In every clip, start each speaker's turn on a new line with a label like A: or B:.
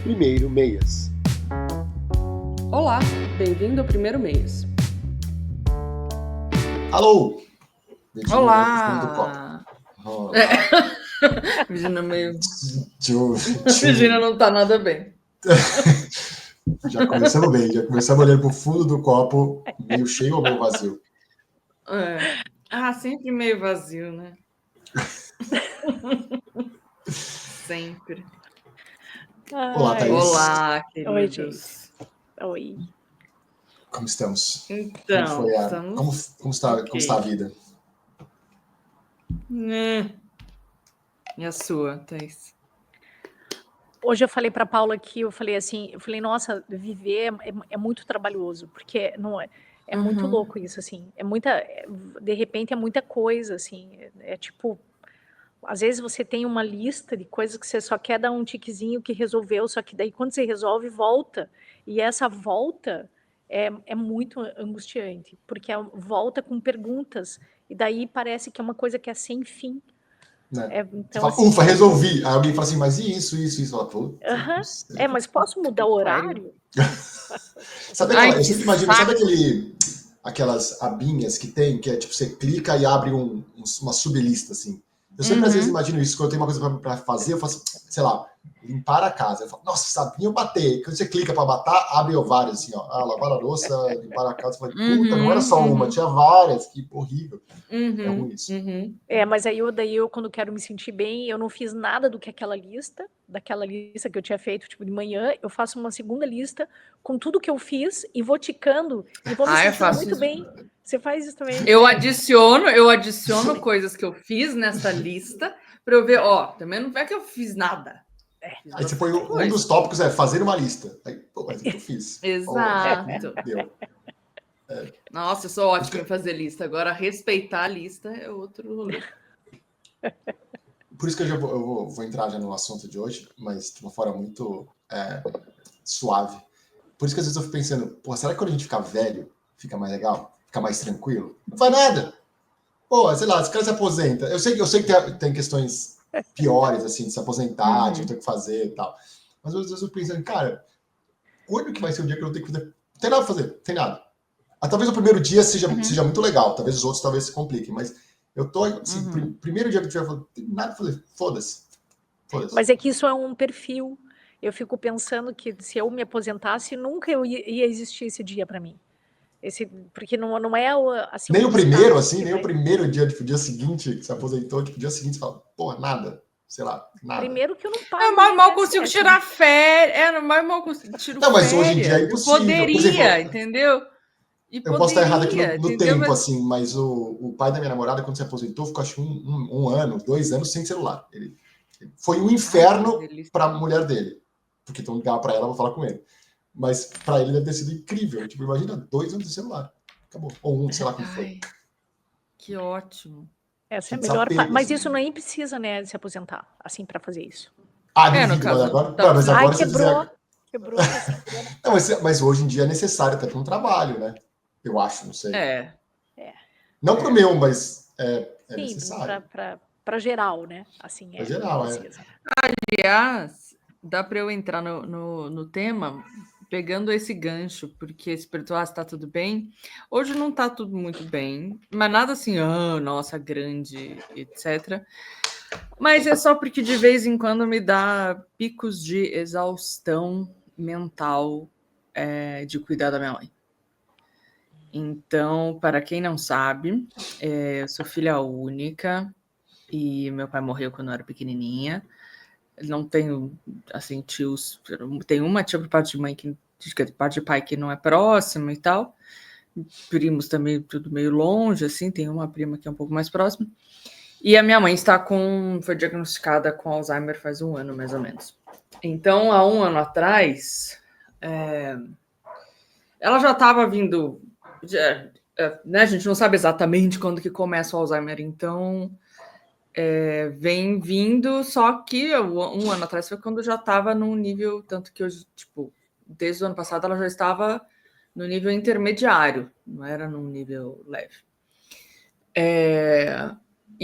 A: Primeiro Meias.
B: Olá, bem-vindo ao Primeiro Meias.
A: Alô!
B: Olá! Virginia meio... Virginia não tá nada bem.
A: Já começamos bem, já começamos olhando pro fundo do copo, meio cheio ou meio vazio?
B: Sempre meio vazio, né? Sempre.
A: Olá, Thaís.
B: Olá, queridos.
C: Oi, gente. Oi.
A: Como estamos?
B: Então,
A: como está a vida?
B: E a sua, Thaís?
C: Hoje eu falei para Paula que eu falei, nossa, viver é muito trabalhoso, porque não é muito louco isso, assim, de repente é muita coisa, assim, é tipo, às vezes você tem uma lista de coisas que você só quer dar um tiquezinho que resolveu, só que daí quando você resolve, volta, e essa volta é muito angustiante, porque volta com perguntas, e daí parece que é uma coisa que é sem fim.
A: Né?
C: Então,
A: fala,
C: assim,
A: ufa, resolvi. Aí alguém fala assim, mas e isso? Fala,
C: mas posso mudar o horário?
A: Sabe eu sempre imagino, sabe aquelas abinhas que tem, que é tipo, você clica e abre uma sublista, assim. Eu sempre às vezes imagino isso, quando eu tenho uma coisa pra fazer, eu faço, sei lá, limpar a casa. Eu falo, nossa, sabia eu bater. Quando você clica pra bater, abre várias, assim, ó. Lavar a louça, limpar a casa. Eu falei, puta, não era só uma, tinha várias, que horrível. É ruim isso.
C: Mas aí eu, quando quero me sentir bem, eu não fiz nada daquela lista que eu tinha feito, tipo, de manhã, eu faço uma segunda lista com tudo que eu fiz e vou ticando e vou me sentindo muito bem. Você faz isso também?
B: Eu adiciono coisas que eu fiz nessa lista para eu ver, também não é que eu fiz nada.
A: Aí você põe um dos tópicos fazer uma lista. Aí, pô, mas é que eu fiz.
B: Exato.
A: Deu.
B: Nossa, eu sou ótima em fazer lista. Agora, respeitar a lista é outro rolê.
A: Por isso que eu vou entrar já no assunto de hoje, mas de uma forma muito suave. Por isso que às vezes eu fico pensando, pô, será que quando a gente ficar velho, fica mais legal? Fica mais tranquilo? Não faz nada. Pô, sei lá, esse cara se aposenta. Eu sei que tem questões piores, assim, de se aposentar, de não ter o que fazer e tal. Mas às vezes eu fico pensando, cara, quando que vai ser o dia que eu não tenho que fazer? Não tem nada pra fazer, não tem nada. Talvez o primeiro dia seja muito legal, talvez os outros se compliquem, mas eu tô, assim, primeiro dia que eu tiver falando, não tem nada pra fazer, foda-se.
C: Mas é que isso é um perfil. Eu fico pensando que se eu me aposentasse, nunca ia existir esse dia para mim. Porque não é assim.
A: Nem o primeiro, assim, nem o primeiro dia, tipo, dia seguinte que se aposentou, tipo, dia seguinte você fala, porra, nada. Sei lá, nada.
C: Primeiro que eu não pago.
B: Eu mal consigo tirar férias. Mal consigo tirar férias.
A: Não, mas hoje em dia é impossível.
B: Poderia,
A: por exemplo,
B: entendeu?
A: Eu posso estar errado aqui no tempo, assim, mas o pai da minha namorada, quando se aposentou, ficou acho que um ano, 2 anos sem celular. Ele foi um inferno para a mulher dele, porque então ligava para ela, vou falar com ele. Mas para ele deve ter sido incrível. Tipo, imagina 2 anos de celular. Acabou. Ou sei lá como foi.
B: Que ótimo.
C: Essa é a melhor parte. Mas isso nem precisa, né, de se aposentar, assim, para fazer isso.
A: No caso, agora. Não, mas agora
C: quebrou.
A: Não, mas hoje em dia é necessário até para um trabalho, né? Eu acho, não sei. Não pro meu, mas é necessário.
C: Para geral, né? Assim,
A: para geral,
B: Aliás, dá para eu entrar no tema pegando esse gancho, porque espiritual está tudo bem. Hoje não está tudo muito bem, mas nada assim, nossa, grande, etc. Mas é só porque de vez em quando me dá picos de exaustão mental de cuidar da minha mãe. Então, para quem não sabe, eu sou filha única e meu pai morreu quando eu era pequenininha. Não tenho, assim, tios... Tem uma tia por parte de mãe, que parte de pai que não é próxima e tal. Primos também, tudo meio longe, assim. Tem uma prima que é um pouco mais próxima. E a minha mãe foi diagnosticada com Alzheimer faz 1 ano, mais ou menos. Então, há 1 ano atrás, ela já estava vindo... né, a gente não sabe exatamente quando que começa o Alzheimer, então... vem vindo, só que 1 ano atrás foi quando já estava num nível, tanto que hoje, tipo, desde o ano passado ela já estava no nível intermediário, não era num nível leve.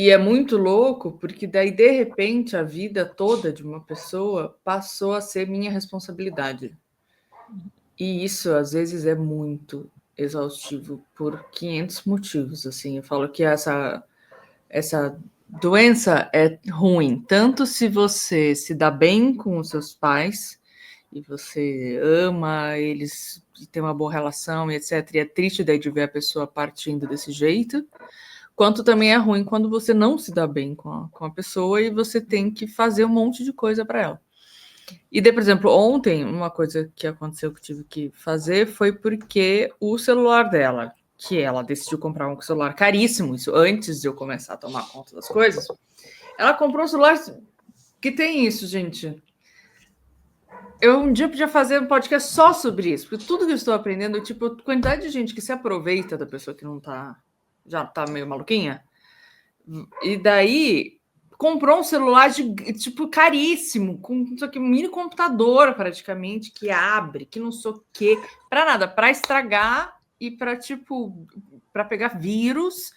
B: E é muito louco, porque daí, de repente, a vida toda de uma pessoa passou a ser minha responsabilidade. E isso, às vezes, é muito exaustivo por 500 motivos, assim. Eu falo que essa doença é ruim, tanto se você se dá bem com os seus pais, e você ama eles, e tem uma boa relação, e etc. E é triste daí de ver a pessoa partindo desse jeito, quanto também é ruim quando você não se dá bem com a pessoa e você tem que fazer um monte de coisa para ela. E daí, por exemplo, ontem, uma coisa que aconteceu que eu tive que fazer foi porque o celular dela, que ela decidiu comprar um celular caríssimo, isso antes de eu começar a tomar conta das coisas, ela comprou um celular que tem isso, gente. Eu um dia podia fazer um podcast só sobre isso, porque tudo que eu estou aprendendo, tipo, a quantidade de gente que se aproveita da pessoa que não tá, já tá meio maluquinha, e daí comprou um celular de tipo caríssimo, com isso aqui, um mini computador praticamente, que abre, que não sei o quê, para nada, para estragar e para tipo, para pegar vírus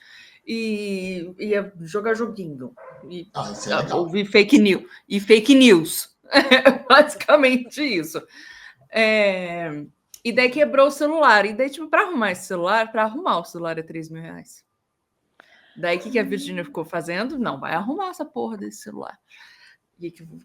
B: e jogar joguinho e
A: isso é legal.
B: ouvir fake news. Basicamente isso. E daí quebrou o celular. E daí, tipo, para arrumar esse celular, para arrumar o celular é 3 mil reais. Daí, o que a Virgínia ficou fazendo? Não, vai arrumar essa porra desse celular.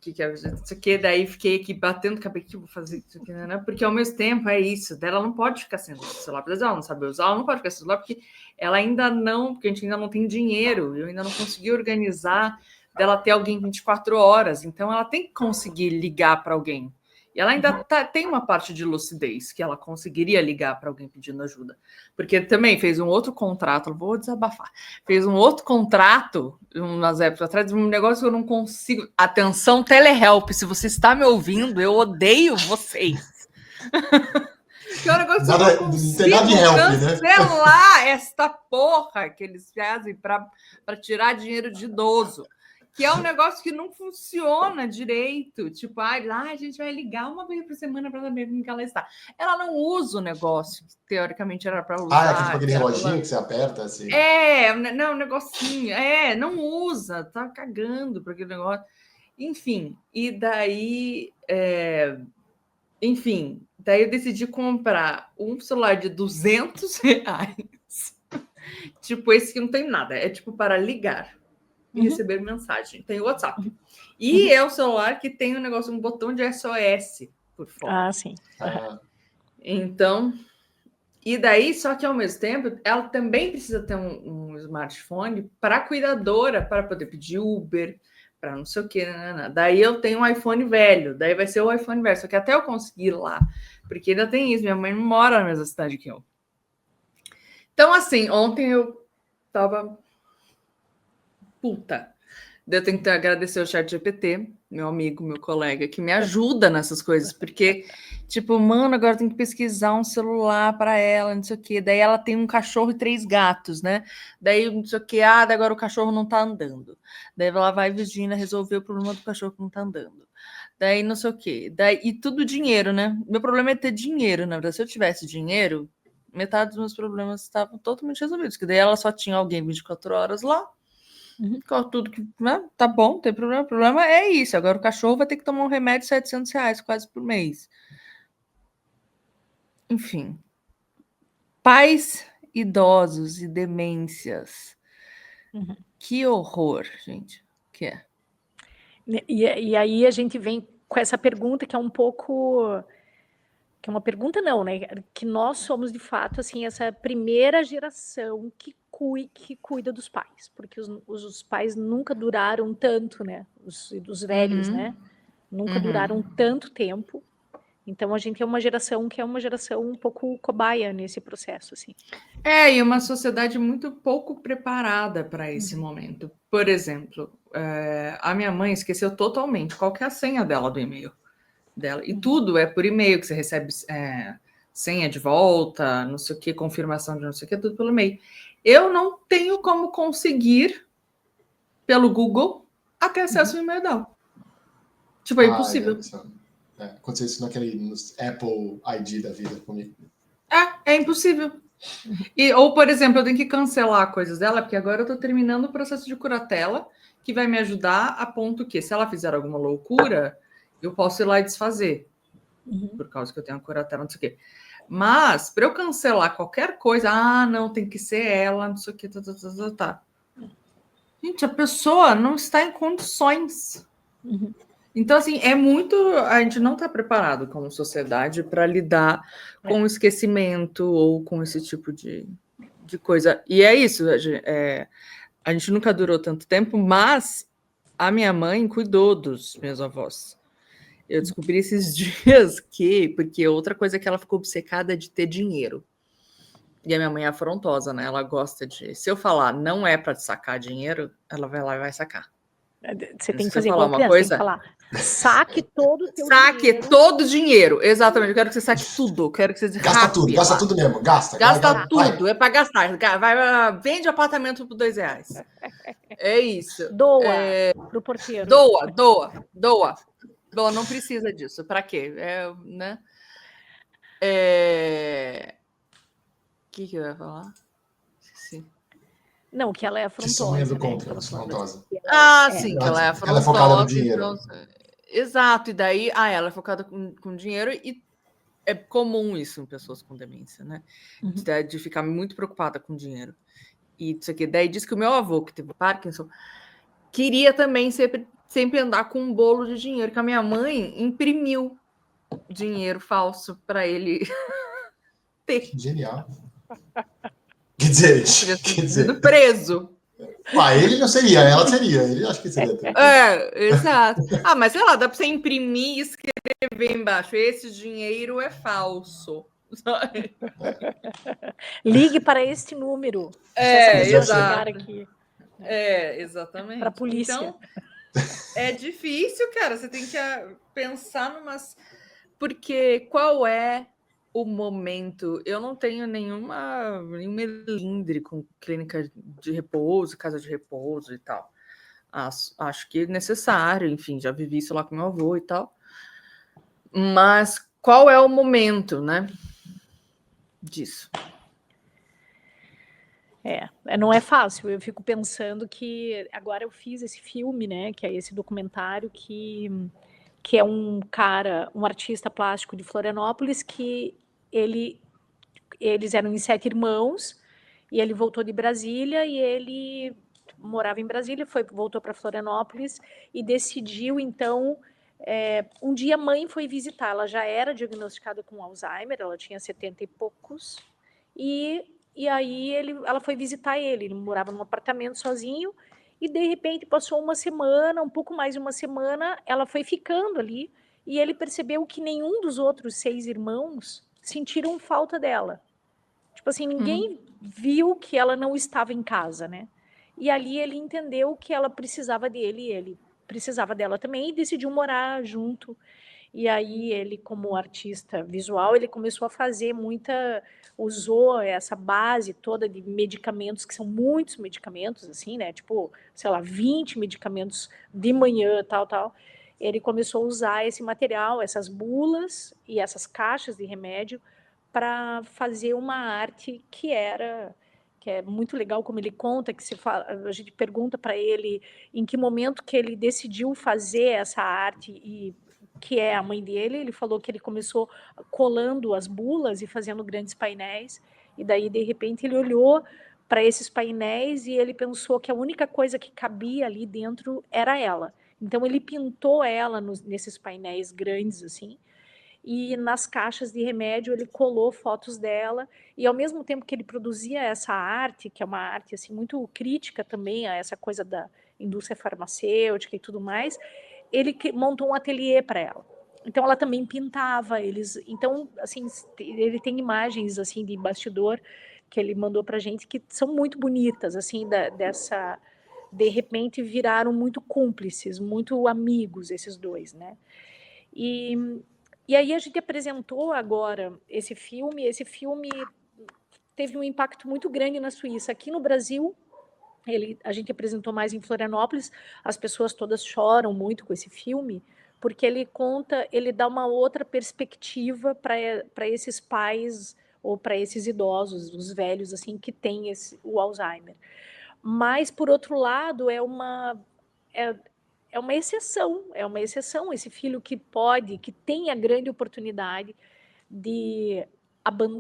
B: Que a Virgínia... Isso aqui, daí fiquei aqui batendo cabelo, que vou fazer isso aqui, né? Porque ao mesmo tempo é isso. Ela não pode ficar sem o celular. Porque ela não sabe usar, ela não pode ficar sem o celular, porque ela ainda não... Porque a gente ainda não tem dinheiro. Eu ainda não consegui organizar dela ter alguém 24 horas. Então, ela tem que conseguir ligar para alguém. E ela ainda tem uma parte de lucidez que ela conseguiria ligar para alguém pedindo ajuda. Porque também fez um outro contrato, vou desabafar, fez um outro contrato, umas épocas atrás, um negócio que eu não consigo... Atenção, telehelp, se você está me ouvindo, eu odeio vocês. Que é um negócio que eu não consigo cancelar esta porra que eles fazem para tirar dinheiro de idoso. Que é um negócio que não funciona direito. Tipo, a gente vai ligar uma vez por semana para saber como que ela está. Ela não usa o negócio que teoricamente era para usar.
A: É tipo aquele reloginho que você aperta assim.
B: Não, um negocinho. Não usa, tá cagando para aquele negócio. Enfim, e daí... Enfim, daí eu decidi comprar um celular de 200 reais. Tipo, esse que não tem nada. É tipo para ligar e receber mensagem. Tem o WhatsApp. E é o celular que tem um botão de SOS por fora.
C: Sim.
B: Então, e daí, só que ao mesmo tempo, ela também precisa ter um smartphone para cuidadora, para poder pedir Uber, para não sei o que, Daí eu tenho um iPhone velho, daí vai ser o iPhone velho, só que até eu conseguir lá, porque ainda tem isso, minha mãe não mora na mesma cidade que eu. Então, assim, ontem eu tava puta. Eu tenho que agradecer o ChatGPT, meu amigo, meu colega, que me ajuda nessas coisas, porque, tipo, mano, agora tem que pesquisar um celular para ela, não sei o quê. Daí ela tem um cachorro e 3 gatos, né? Daí, não sei o quê, agora o cachorro não tá andando. Daí ela vai, Virgínia, resolver o problema do cachorro que não tá andando. Daí, não sei o quê. Daí, e tudo dinheiro, né? Meu problema é ter dinheiro, na verdade. Se eu tivesse dinheiro, metade dos meus problemas estavam totalmente resolvidos, porque daí ela só tinha alguém 24 horas lá, tudo que, né? Tá bom, não tem problema. O problema é isso. Agora o cachorro vai ter que tomar um remédio de 700 reais quase por mês. Enfim. Pais idosos e demências. Que horror, gente. Que é.
C: E aí a gente vem com essa pergunta que é um pouco... Que é uma pergunta não, né? Que nós somos, de fato, assim, essa primeira geração que cuida dos pais, porque os pais nunca duraram tanto, né? Os velhos, né? Nunca duraram tanto tempo. Então a gente é uma geração que é uma geração um pouco cobaia nesse processo, assim.
B: E uma sociedade muito pouco preparada para esse momento. Por exemplo, a minha mãe esqueceu totalmente qual que é a senha dela do e-mail dela. E tudo é por e-mail, que você recebe senha de volta, não sei o que, confirmação de não sei o que, tudo pelo e-mail. Eu não tenho como conseguir, pelo Google, até acesso ao e-mail dela. Tipo, é impossível.
A: Aconteceu isso no Apple ID da vida comigo.
B: É impossível. Ou, por exemplo, eu tenho que cancelar coisas dela, porque agora eu estou terminando o processo de curatela, que vai me ajudar a ponto que, se ela fizer alguma loucura, eu posso ir lá e desfazer. Por causa que eu tenho a curatela, não sei o quê. Mas, para eu cancelar qualquer coisa, não, tem que ser ela, não sei o quê, tá. Gente, a pessoa não está em condições. Então, assim, a gente não está preparado como sociedade para lidar com o esquecimento ou com esse tipo de coisa. E é isso, a gente nunca durou tanto tempo, mas a minha mãe cuidou dos meus avós. Eu descobri esses dias porque outra coisa que ela ficou obcecada é de ter dinheiro. E a minha mãe é afrontosa, né? Ela gosta de... Se eu falar não é para sacar dinheiro, ela vai lá e vai sacar.
C: Você tem que fazer igual criança, tem que falar, saque todo o teu dinheiro.
B: Saque todo o dinheiro, exatamente. Eu quero que você saque tudo, quero que você
A: gasta tudo mesmo, gasta
B: tudo, vai. É para gastar. Vende apartamento por R$2. É isso.
C: Doa pro porteiro.
B: Doa. Não precisa disso. Para quê? Né? O que eu ia falar? Esqueci.
C: Não, que ela é afrontosa.
A: Testemunha do contra, afrontosa.
B: Sim, que ela é afrontosa.
A: Ela é focada no dinheiro.
B: Então, exato, e daí, ela é focada com dinheiro, e é comum isso em pessoas com demência, né? De ficar muito preocupada com dinheiro. E isso aqui, daí diz que o meu avô, que teve Parkinson, queria também sempre andar com um bolo de dinheiro, que a minha mãe imprimiu dinheiro falso para ele ter.
A: Genial. Quer dizer,
B: preso.
A: Ele não seria, ela seria. Ele acho que seria.
B: Exato. Mas sei lá, dá para você imprimir e escrever embaixo: esse dinheiro é falso.
C: Ligue para este número.
B: Exato.
C: Aqui.
B: Exatamente.
C: Para a polícia.
B: Então, é difícil, cara. Você tem que pensar numas... Porque qual é o momento? Eu não tenho nenhum melindre com clínica de repouso, casa de repouso e tal. Acho que é necessário, enfim, já vivi isso lá com meu avô e tal. Mas qual é o momento, né, disso?
C: Não é fácil. Eu fico pensando que agora eu fiz esse filme, né, que é esse documentário que é um artista plástico de Florianópolis, que eles eram em 7 irmãos, e ele voltou de Brasília, e ele morava em Brasília, voltou para Florianópolis, e decidiu, então, um dia a mãe foi visitar, ela já era diagnosticada com Alzheimer, ela tinha 70 e poucos, e aí ela foi visitar ele morava num apartamento sozinho, e de repente passou uma semana, um pouco mais de uma semana, ela foi ficando ali, e ele percebeu que nenhum dos outros 6 irmãos sentiram falta dela. Tipo assim, ninguém viu que ela não estava em casa, né? E ali ele entendeu que ela precisava dele, e ele precisava dela também, e decidiu morar junto. E aí ele, como artista visual, ele começou a fazer usou essa base toda de medicamentos, que são muitos medicamentos, assim, né? Tipo, sei lá, 20 medicamentos de manhã, tal. Ele começou a usar esse material, essas bulas e essas caixas de remédio para fazer uma arte que é muito legal, como ele conta, a gente pergunta para ele em que momento que ele decidiu fazer essa arte, e que é a mãe dele. Ele falou que ele começou colando as bulas e fazendo grandes painéis, e daí, de repente, ele olhou para esses painéis e ele pensou que a única coisa que cabia ali dentro era ela. Então, ele pintou ela nesses painéis grandes, assim, e nas caixas de remédio ele colou fotos dela, e ao mesmo tempo que ele produzia essa arte, que é uma arte assim muito crítica também a essa coisa da indústria farmacêutica e tudo mais, ele montou um ateliê para ela. Então ela também pintava, então assim, ele tem imagens assim de bastidor que ele mandou pra gente que são muito bonitas, assim, dessa, de repente viraram muito cúmplices, muito amigos esses dois, né? E aí a gente apresentou agora esse filme teve um impacto muito grande na Suíça. Aqui no Brasil, a gente apresentou mais em Florianópolis, as pessoas todas choram muito com esse filme, porque ele dá uma outra perspectiva para esses pais ou para esses idosos, os velhos, assim, que têm o Alzheimer. Mas, por outro lado, é uma exceção esse filho que tem a grande oportunidade de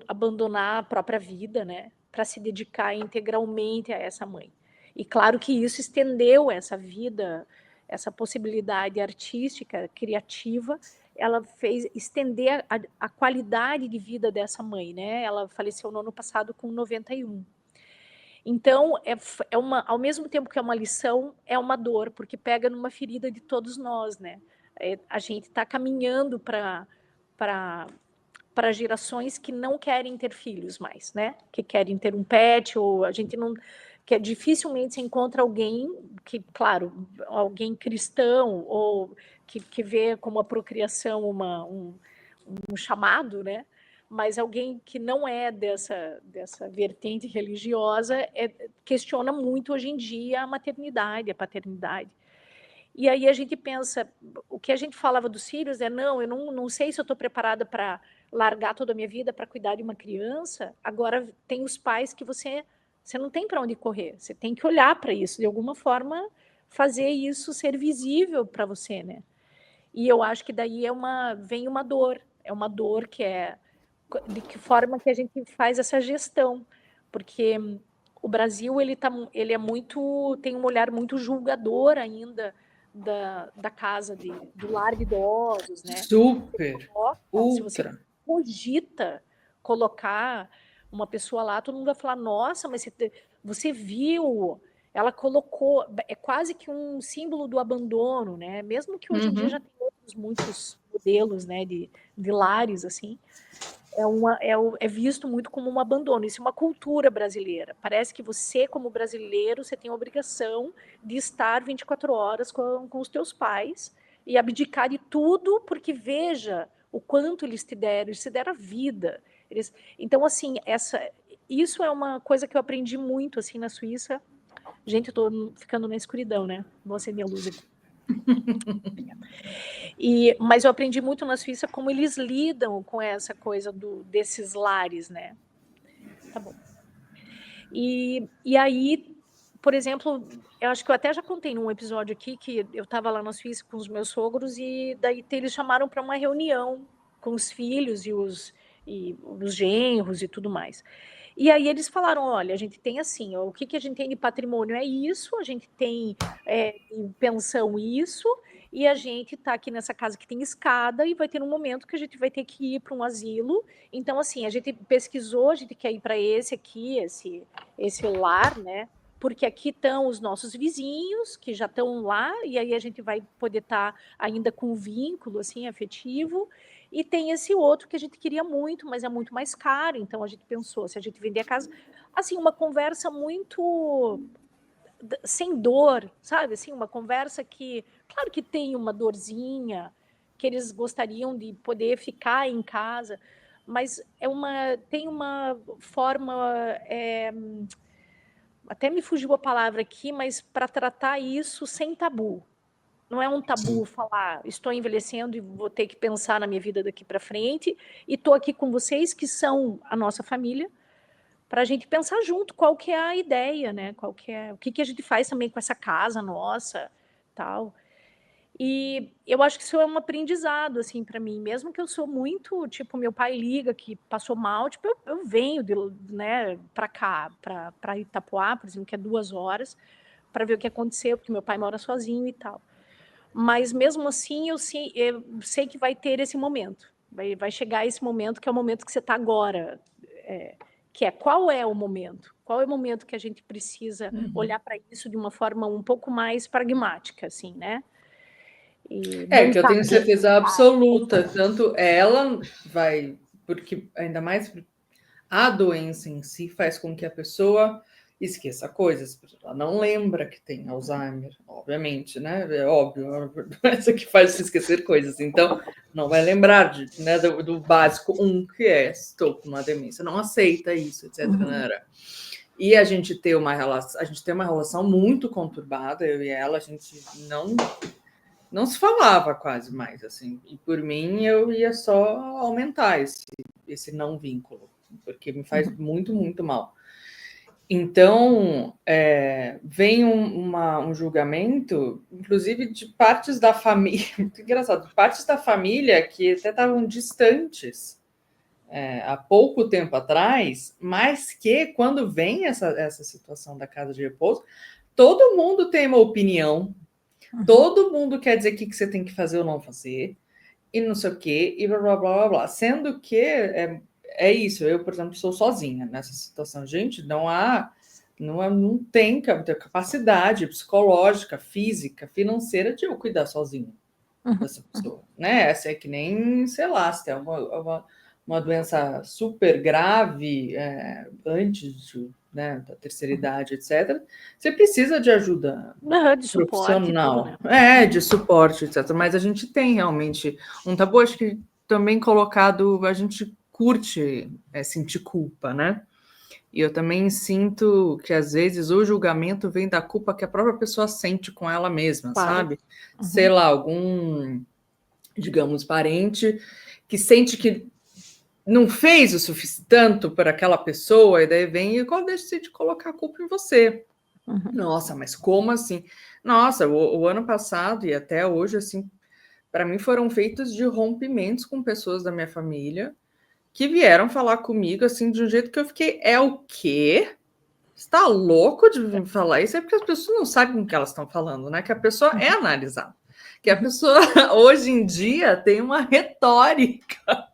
C: abandonar a própria vida, né, para se dedicar integralmente a essa mãe. E claro que isso estendeu essa vida, essa possibilidade artística, criativa, ela fez estender a qualidade de vida dessa mãe, né? Ela faleceu no ano passado com 91. Então, ao mesmo tempo que é uma lição, é uma dor, porque pega numa ferida de todos nós, né? A gente está caminhando para gerações que não querem ter filhos mais, né? Que querem ter um pet, ou a gente não... que dificilmente se encontra alguém que, claro, alguém cristão, ou que vê como a procriação um chamado, né? Mas alguém que não é dessa vertente religiosa questiona muito hoje em dia a maternidade, a paternidade. E aí a gente pensa, o que a gente falava dos filhos não, eu não sei se eu estou preparada para largar toda a minha vida para cuidar de uma criança. Agora tem os pais que você não tem para onde correr, você tem que olhar para isso, de alguma forma fazer isso ser visível para você, né? E eu acho que daí vem uma dor, é uma dor que é de que forma que a gente faz essa gestão, porque o Brasil ele tem um olhar muito julgador ainda da casa do lar de idosos, né?
B: Super,
C: Se você cogita colocar uma pessoa lá, todo mundo vai falar, nossa, mas você viu, ela colocou, é quase que um símbolo do abandono, né? Mesmo que hoje em dia já tem muitos modelos, né, de lares, assim, é visto muito como um abandono. Isso é uma cultura brasileira. Parece que você, como brasileiro, você tem a obrigação de estar 24 horas com os teus pais e abdicar de tudo, porque veja o quanto eles te deram a vida. Então, assim, isso é uma coisa que eu aprendi muito, assim, na Suíça. Gente, eu tô ficando na escuridão, né? Vou acender a luz aqui. Mas eu aprendi muito na Suíça como eles lidam com essa coisa desses lares, né? Tá bom. E aí, por exemplo, eu acho que eu até já contei num episódio aqui que eu estava lá na Suíça com os meus sogros e daí eles chamaram para uma reunião com os filhos e os genros e tudo mais. E aí eles falaram, olha, a gente tem assim, o que a gente tem de patrimônio é isso, a gente tem em pensão isso, e a gente está aqui nessa casa que tem escada e vai ter um momento que a gente vai ter que ir para um asilo. Então, assim, a gente pesquisou, a gente quer ir para esse lar, né? Porque aqui estão os nossos vizinhos que já estão lá, e aí a gente vai poder estar ainda com vínculo assim, afetivo. E tem esse outro que a gente queria muito, mas é muito mais caro. Então a gente pensou, se a gente vender a casa, assim, uma conversa muito sem dor, sabe? Assim, uma conversa que, claro que tem uma dorzinha, que eles gostariam de poder ficar em casa, mas tem uma forma, até me fugiu a palavra aqui, mas para tratar isso sem tabu. Não é um tabu falar, estou envelhecendo e vou ter que pensar na minha vida daqui para frente, e estou aqui com vocês, que são a nossa família, para a gente pensar junto qual que é a ideia, né? O que a gente faz também com essa casa nossa, tal. E eu acho que isso é um aprendizado, assim, para mim, mesmo que eu sou muito, tipo, meu pai liga que passou mal, tipo, eu venho, né, para cá, para Itapoá, por exemplo, que é 2 horas, para ver o que aconteceu, porque meu pai mora sozinho e tal. Mas mesmo assim, eu sei que vai ter esse momento, vai chegar esse momento que é o momento que você está agora, que é qual é o momento? Qual é o momento que a gente precisa olhar para isso de uma forma um pouco mais pragmática, assim, né?
B: Que eu tenho certeza absoluta, tanto ela vai, porque ainda mais a doença em si faz com que a pessoa esqueça coisas, ela não lembra que tem Alzheimer, obviamente, né? É óbvio, é uma doença que faz você esquecer coisas, então não vai lembrar né, do básico, que é estou com uma demência, não aceita isso, etc. E a gente tem uma relação muito conturbada, eu e ela, a gente não se falava quase mais, assim, e por mim eu ia só aumentar esse não vínculo. porque me faz muito, muito mal. Então, vem um julgamento, inclusive de partes da família, muito engraçado, partes da família que até estavam distantes há pouco tempo atrás, mas que quando vem essa situação da casa de repouso, todo mundo tem uma opinião, todo mundo quer dizer o que você tem que fazer ou não fazer, e não sei o quê, e blá, blá, blá, blá, blá. Sendo que é isso, eu, por exemplo, sou sozinha nessa situação. Gente, não tem capacidade psicológica, física, financeira de eu cuidar sozinha dessa pessoa, né? Essa é que nem, sei lá, se tem uma doença super grave antes da terceira idade, etc., você precisa de ajuda
C: de suporte,
B: profissional,
C: tudo, né?
B: de suporte, etc. Mas a gente tem realmente um tabu, acho que também colocado, a gente curte sentir culpa, né? E eu também sinto que, às vezes, o julgamento vem da culpa que a própria pessoa sente com ela mesma, sabe? Sei lá, algum, digamos, parente que sente que não fez o suficiente tanto para aquela pessoa, e daí vem e decide colocar a culpa em você. Nossa, mas como assim? Nossa, o ano passado e até hoje, assim, para mim foram feitos de rompimentos com pessoas da minha família que vieram falar comigo, assim, de um jeito que eu fiquei, o quê? Você tá louco de vir falar isso? É porque as pessoas não sabem o que elas estão falando, né? Que a pessoa é analisada. Que a pessoa, hoje em dia, tem uma retórica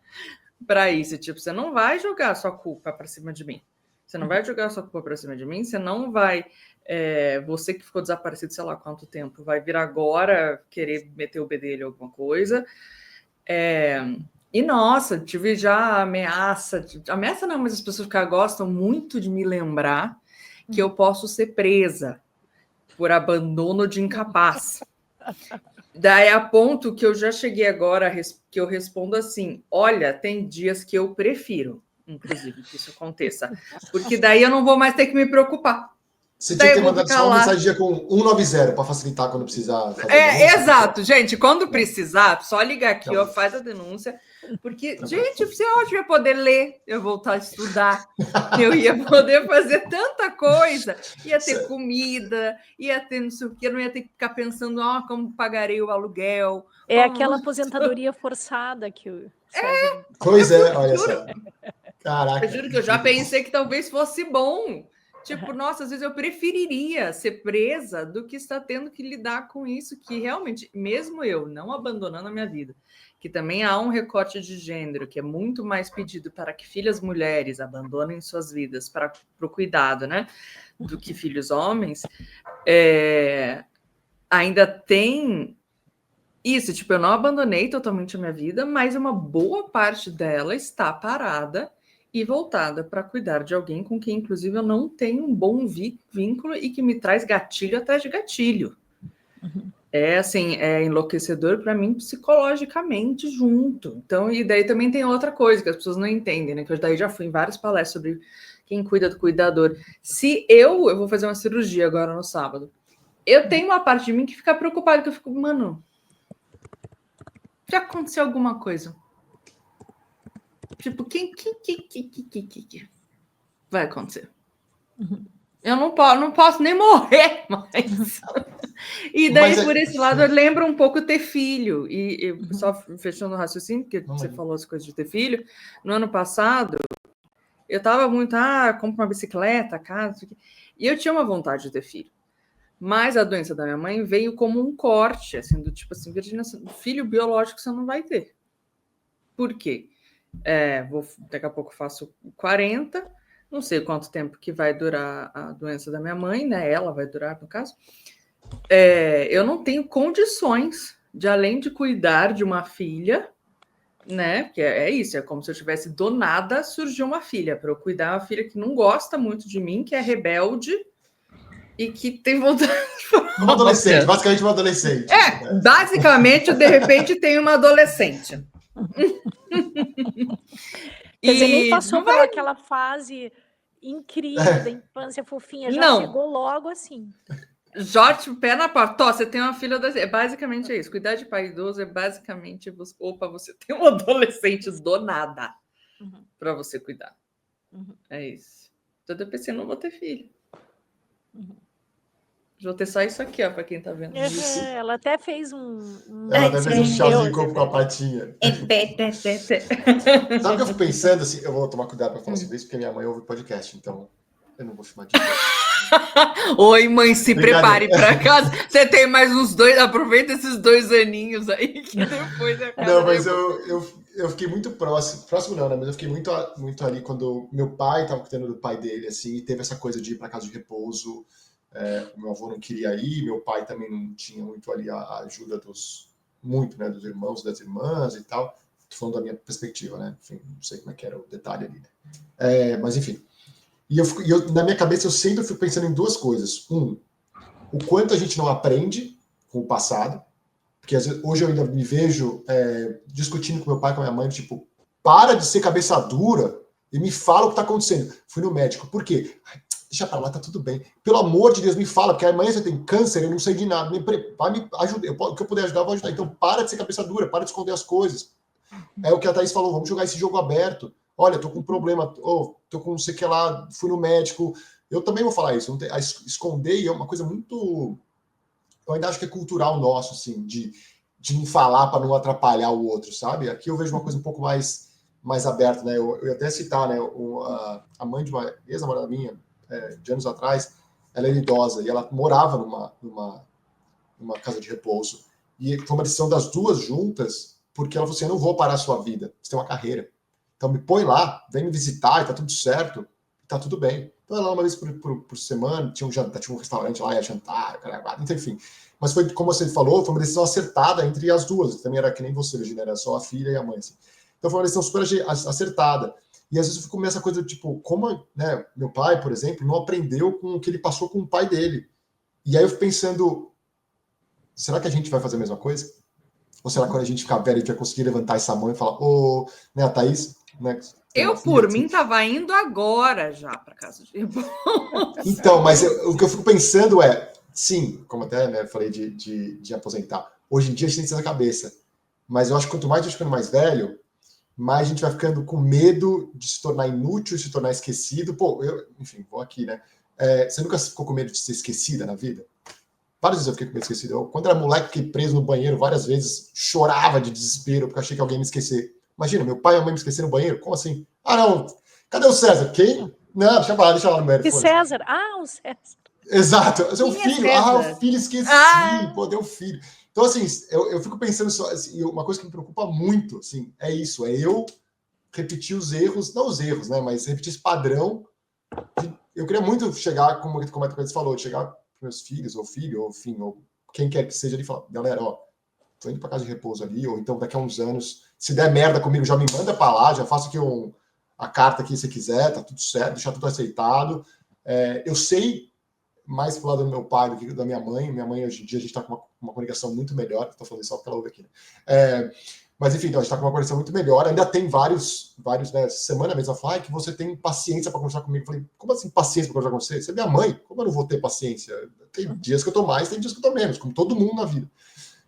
B: para isso. Tipo, você não vai jogar a sua culpa para cima de mim. Você não vai jogar a sua culpa para cima de mim. Você não vai... você que ficou desaparecido, sei lá quanto tempo, vai vir agora querer meter o bedelho em alguma coisa. E, nossa, tive já ameaça não, mas as pessoas que gostam muito de me lembrar que eu posso ser presa por abandono de incapaz. Daí a ponto que eu já cheguei agora, que eu respondo assim, olha, tem dias que eu prefiro, inclusive, que isso aconteça, porque daí eu não vou mais ter que me preocupar.
A: Você tinha que ter mandado só uma mensagem com 190 para facilitar quando precisar fazer denúncia,
B: exato, gente. Quando precisar, só ligar aqui, faz a denúncia. Porque, gente, você ia poder ler, eu voltar a estudar, eu ia poder fazer tanta coisa, ia ter comida, ia ter não sei o que, eu não ia ter que ficar pensando, como pagarei o aluguel.
C: Aquela aposentadoria forçada que o César...
A: Pois olha só. Caraca.
B: Eu juro que eu já pensei que talvez fosse bom. Tipo, nossa, às vezes eu preferiria ser presa do que estar tendo que lidar com isso, que realmente, mesmo eu não abandonando a minha vida, que também há um recorte de gênero, que é muito mais pedido para que filhas mulheres abandonem suas vidas para o cuidado, né, do que filhos homens, ainda tem isso, tipo, eu não abandonei totalmente a minha vida, mas uma boa parte dela está parada e voltada para cuidar de alguém com quem, inclusive, eu não tenho um bom vínculo e que me traz gatilho atrás de gatilho. Assim, é enlouquecedor para mim psicologicamente junto. Então, e daí também tem outra coisa que as pessoas não entendem, né? Que eu daí já fui em várias palestras sobre quem cuida do cuidador. Se eu vou fazer uma cirurgia agora no sábado, eu tenho uma parte de mim que fica preocupada, que eu fico, mano, já aconteceu alguma coisa? Tipo, quem vai acontecer? Eu não posso nem morrer mais. E daí, por esse lado, eu lembro um pouco ter filho. E só fechando o raciocínio, porque você falou as coisas de ter filho. No ano passado, eu estava muito, compro uma bicicleta, casa, e eu tinha uma vontade de ter filho. Mas a doença da minha mãe veio como um corte, assim, do tipo assim, Virginia, filho biológico você não vai ter. Por quê? Daqui a pouco faço 40, não sei quanto tempo que vai durar a doença da minha mãe, né? Ela vai durar, no caso. Eu não tenho condições de, além de cuidar de uma filha, né? Porque é isso, é como se eu tivesse do nada surgiu uma filha, para eu cuidar uma filha que não gosta muito de mim, que é rebelde e que tem vontade de
A: uma adolescente, basicamente uma adolescente.
B: Basicamente, de repente, tem uma adolescente.
C: Quer dizer, nem passou por aquela fase incrível da infância fofinha, já chegou logo assim.
B: Jote o pé na porta. Você tem uma filha adolescente. Basicamente é isso. Cuidar de pai idoso é basicamente você tem um adolescente do nada para você cuidar. É isso. Tô até pensando, não vou ter filho. Vou ter só isso aqui, ó, para quem tá vendo.
C: Ela até fez
A: Ela até fez um tchauzinho com a
B: É
A: patinha.
B: pé.
A: Sabe o que eu fico pensando? Assim, eu vou tomar cuidado para falar sobre isso, porque minha mãe ouve podcast, então eu não vou chamar de
B: Oi, mãe, se prepare para casa. Você tem mais uns 2, aproveita esses 2 aninhos aí, que depois é casa.
A: Não, mas eu fiquei muito próximo não, né? Mas eu fiquei muito ali quando meu pai estava cuidando do pai dele, assim, e teve essa coisa de ir para casa de repouso. O meu avô não queria ir, meu pai também não tinha muito ali a ajuda dos irmãos, das irmãs e tal. Tô falando da minha perspectiva, né? Enfim, não sei como é que era o detalhe ali, né? Mas enfim. E na minha cabeça eu sempre fico pensando em 2 coisas. O quanto a gente não aprende com o passado, porque às vezes, hoje eu ainda me vejo discutindo com meu pai, com a minha mãe, tipo, para de ser cabeça dura e me fala o que está acontecendo. Fui no médico. Por quê? Deixa pra lá, tá tudo bem. Pelo amor de Deus, me fala, porque amanhã você tem câncer, eu não sei de nada. Vai me ajudar. O que eu puder ajudar, eu vou ajudar. Então para de ser cabeça dura, para de esconder as coisas. É o que a Thaís falou, vamos jogar esse jogo aberto. Olha, tô com um problema, tô com não sei o que lá, fui no médico. Eu também vou falar isso. Esconder é uma coisa muito... Eu ainda acho que é cultural nosso, assim, de não falar para não atrapalhar o outro, sabe? Aqui eu vejo uma coisa um pouco mais aberta, né? Eu ia até citar, né? A mãe de uma ex-namorada minha, de anos atrás, ela era idosa e ela morava numa casa de repouso. E foi uma decisão das 2 juntas, porque ela falou assim, eu não vou parar a sua vida, você tem uma carreira. Então me põe lá, vem me visitar e tá tudo certo, tá tudo bem. Então ela uma vez por semana, tinha um restaurante lá, ia jantar, então, enfim. Mas foi, como você falou, foi uma decisão acertada entre as 2. Também era que nem você, Virginia, era só a filha e a mãe. Assim. Então foi uma decisão super acertada. E às vezes eu fico com essa coisa, tipo, como né, meu pai, por exemplo, não aprendeu com o que ele passou com o pai dele. E aí eu fico pensando, será que a gente vai fazer a mesma coisa? Ou será que quando a gente ficar velho, a gente vai conseguir levantar essa mão e falar, né, a Thaís, né?
B: Eu, por mim, tava indo agora já para casa de repouso.
A: Então, mas o que eu fico pensando sim, como até né, falei de aposentar, hoje em dia a gente tem isso na cabeça, mas eu acho que quanto mais a gente ficando mais velho, mais a gente vai ficando com medo de se tornar inútil, de se tornar esquecido. Pô, enfim, vou aqui, né? Você nunca ficou com medo de ser esquecida na vida? Várias vezes eu fiquei com medo de ser esquecido. Quando era moleque, fiquei preso no banheiro várias vezes, chorava de desespero, porque achei que alguém me esquecer. Imagina, meu pai e a mãe me esqueceram no banheiro? Como assim? Ah, não, cadê o César? Quem? Não, deixa lá no mérito.
C: Que César? O César.
A: Exato, o seu filho.
B: César?
A: O filho esqueci. Pô, deu filho. Então, assim, eu fico pensando só, assim, uma coisa que me preocupa muito, assim, é isso, eu repetir os erros, não os erros, né, mas repetir esse padrão. Eu queria muito chegar, como a Thaís falou, chegar para meus filhos, ou filho, ou enfim, ou quem quer que seja ali, e falar, galera, tô indo para casa de repouso ali, ou então daqui a uns anos, se der merda comigo, já me manda para lá, já faço aqui a carta aqui se quiser, tá tudo certo, deixar tudo aceitado. Eu sei mais pro lado do meu pai do que da minha mãe. Minha mãe, hoje em dia, a gente está com uma comunicação muito melhor. Estou falando isso só porque ela ouve aqui, né? Mas, enfim, então, a gente está com uma conexão muito melhor. Ainda tem vários né? Semana mesmo, ela fala que você tem paciência para conversar comigo. Eu falei, como assim paciência para conversar com você? Você é minha mãe, como eu não vou ter paciência? Tem dias que eu tô mais, tem dias que eu tô menos, como todo mundo na vida.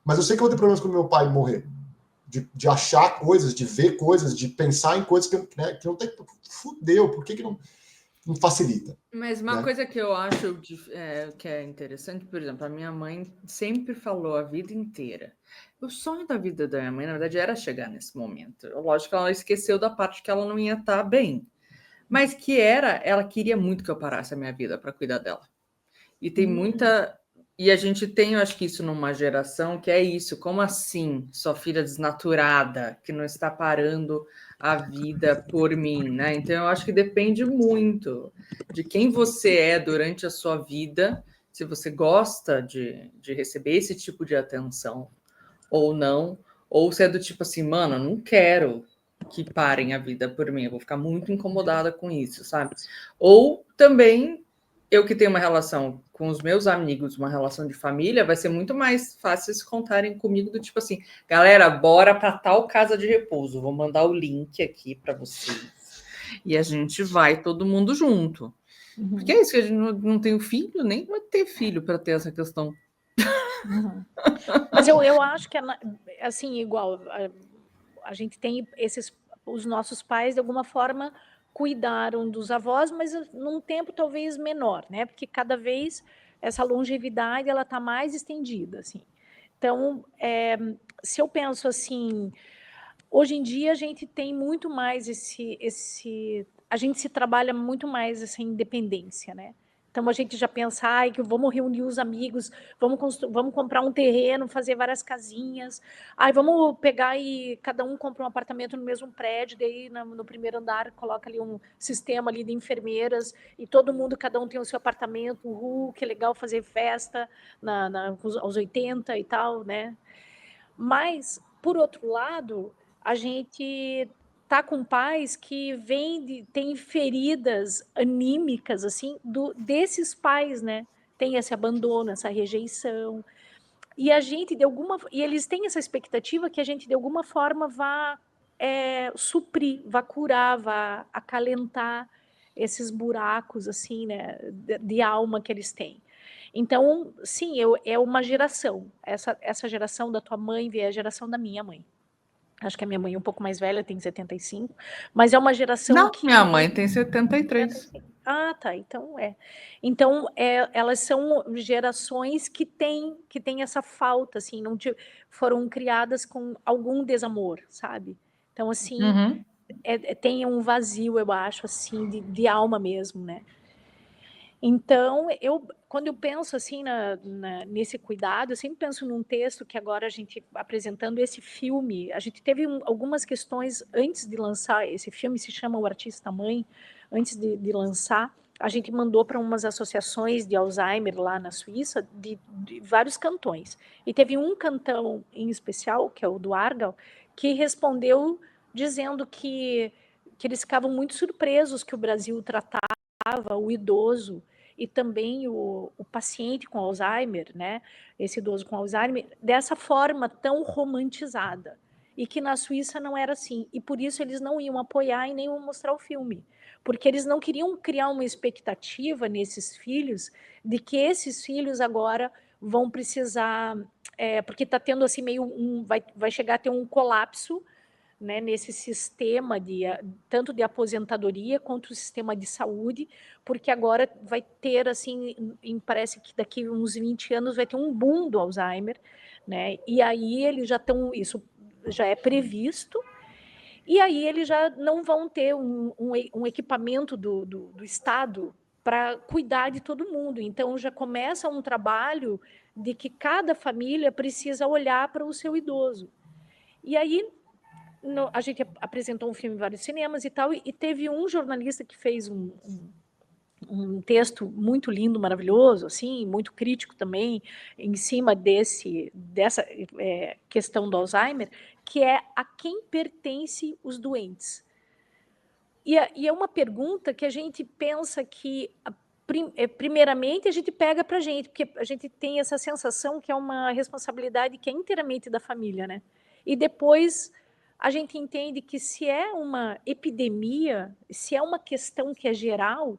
A: Mas eu sei que eu vou ter problemas quando meu pai morrer. De achar coisas, de ver coisas, de pensar em coisas que não tem... Fudeu, por que não facilita?
B: Mas uma coisa que eu acho que é interessante, por exemplo, a minha mãe sempre falou a vida inteira. O sonho da vida da minha mãe, na verdade, era chegar nesse momento. Lógico que ela esqueceu da parte que ela não ia estar bem. Mas ela queria muito que eu parasse a minha vida para cuidar dela. E tem muita... E a gente tem, eu acho que isso numa geração que é isso. Como assim, sua filha desnaturada, que não está parando a vida por mim, né? Então, eu acho que depende muito de quem você é durante a sua vida, se você gosta de receber esse tipo de atenção ou não, ou se é do tipo assim, mano, eu não quero que parem a vida por mim, eu vou ficar muito incomodada com isso, sabe? Ou também, eu que tenho uma relação com os meus amigos, uma relação de família, vai ser muito mais fácil se contarem comigo do tipo assim, galera, bora para tal casa de repouso, vou mandar o link aqui para vocês. E a gente vai todo mundo junto. Porque é isso, que a gente não tem filho, nem vai ter filho para ter essa questão.
C: Mas eu acho que, assim, igual, a gente tem os nossos pais, de alguma forma, cuidaram dos avós, mas num tempo talvez menor, né? Porque cada vez essa longevidade ela está mais estendida, assim. Então, se eu penso assim, hoje em dia a gente tem muito mais a gente se trabalha muito mais essa independência, né? Então a gente já pensa, ai, que vamos reunir os amigos, vamos comprar um terreno, fazer várias casinhas, ai, vamos pegar e cada um compra um apartamento no mesmo prédio, daí no primeiro andar coloca ali um sistema ali de enfermeiras e todo mundo, cada um tem o seu apartamento, que legal fazer festa aos 80 e tal, né? Mas, por outro lado, a gente tá com pais que têm feridas anímicas, assim, desses pais, né? Tem esse abandono, essa rejeição. E a gente, e eles têm essa expectativa que a gente, de alguma forma, vá suprir, vá curar, vá acalentar esses buracos, assim, né? De alma que eles têm. Então, sim, é uma geração. Essa geração da tua mãe é a geração da minha mãe. Acho que a minha mãe é um pouco mais velha, tem 75, mas é uma geração
B: Não,
C: que...
B: minha mãe tem 73.
C: Ah, tá, então Então, elas são gerações que têm essa falta, assim, foram criadas com algum desamor, sabe? Então, assim, tem um vazio, eu acho, assim, de alma mesmo, né? Então, quando eu penso assim nesse cuidado, eu sempre penso num texto que agora a gente apresentando esse filme, a gente teve algumas questões antes de lançar esse filme, se chama O Artista Mãe, antes de lançar, a gente mandou para umas associações de Alzheimer lá na Suíça, de vários cantões. E teve um cantão em especial, que é o do Aargau, que respondeu dizendo que eles ficavam muito surpresos que o Brasil tratava o idoso e também o paciente com Alzheimer, né, esse idoso com Alzheimer, dessa forma tão romantizada. E que na Suíça não era assim. E por isso eles não iam apoiar e nem iam mostrar o filme. Porque eles não queriam criar uma expectativa nesses filhos de que esses filhos agora vão precisar... porque está tendo assim meio vai chegar a ter um colapso, né, nesse sistema tanto de aposentadoria quanto o sistema de saúde, porque agora vai ter, assim, parece que daqui uns 20 anos vai ter um boom do Alzheimer, né, e aí eles já estão, isso já é previsto, e aí eles já não vão ter um equipamento do Estado para cuidar de todo mundo, então já começa um trabalho de que cada família precisa olhar para o seu idoso. E aí a gente apresentou um filme em vários cinemas e tal, e teve um jornalista que fez um texto muito lindo, maravilhoso, assim, muito crítico também, em cima dessa questão do Alzheimer, que é a quem pertence os doentes. E é uma pergunta que a gente pensa que, primeiramente, a gente pega para a gente, porque a gente tem essa sensação que é uma responsabilidade que é inteiramente da família, né? E depois a gente entende que se é uma epidemia, se é uma questão que é geral,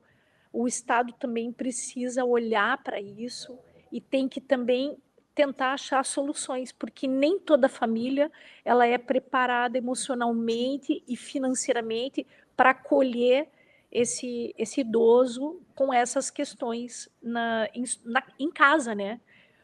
C: o Estado também precisa olhar para isso e tem que também tentar achar soluções, porque nem toda família ela é preparada emocionalmente e financeiramente para acolher esse idoso com essas questões em casa, né?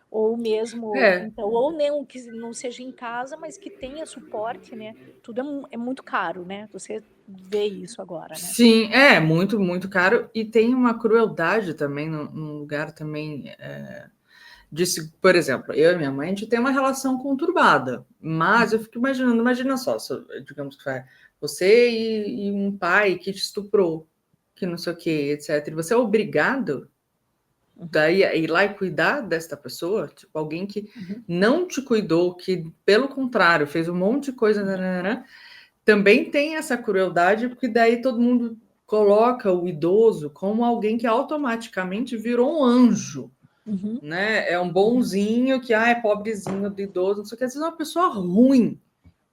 C: Ou mesmo, então, ou nem que não seja em casa, mas que tenha suporte, né? Tudo é muito caro, né? Você vê isso agora, né?
B: Sim, é muito, muito caro. E tem uma crueldade também num lugar também. Por exemplo, eu e minha mãe, a gente tem uma relação conturbada, mas eu fico imaginando, imagina só, digamos que você e um pai que te estuprou, que não sei o que, etc. E você é obrigado daí a ir lá e cuidar desta pessoa, tipo, alguém que não te cuidou, que, pelo contrário, fez um monte de coisa, também tem essa crueldade, porque daí todo mundo coloca o idoso como alguém que automaticamente virou um anjo, né? É um bonzinho que é pobrezinho do idoso, não sei o que, às vezes é uma pessoa ruim,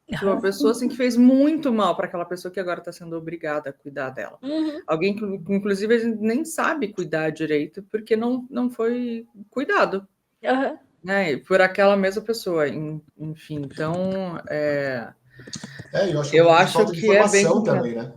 B: tipo, uma pessoa assim que fez muito mal para aquela pessoa que agora está sendo obrigada a cuidar dela. Alguém que, inclusive, a gente nem sabe cuidar direito porque não foi cuidado, né? Por aquela mesma pessoa. Enfim, então
A: eu acho que é bem
B: complicado
A: também, né?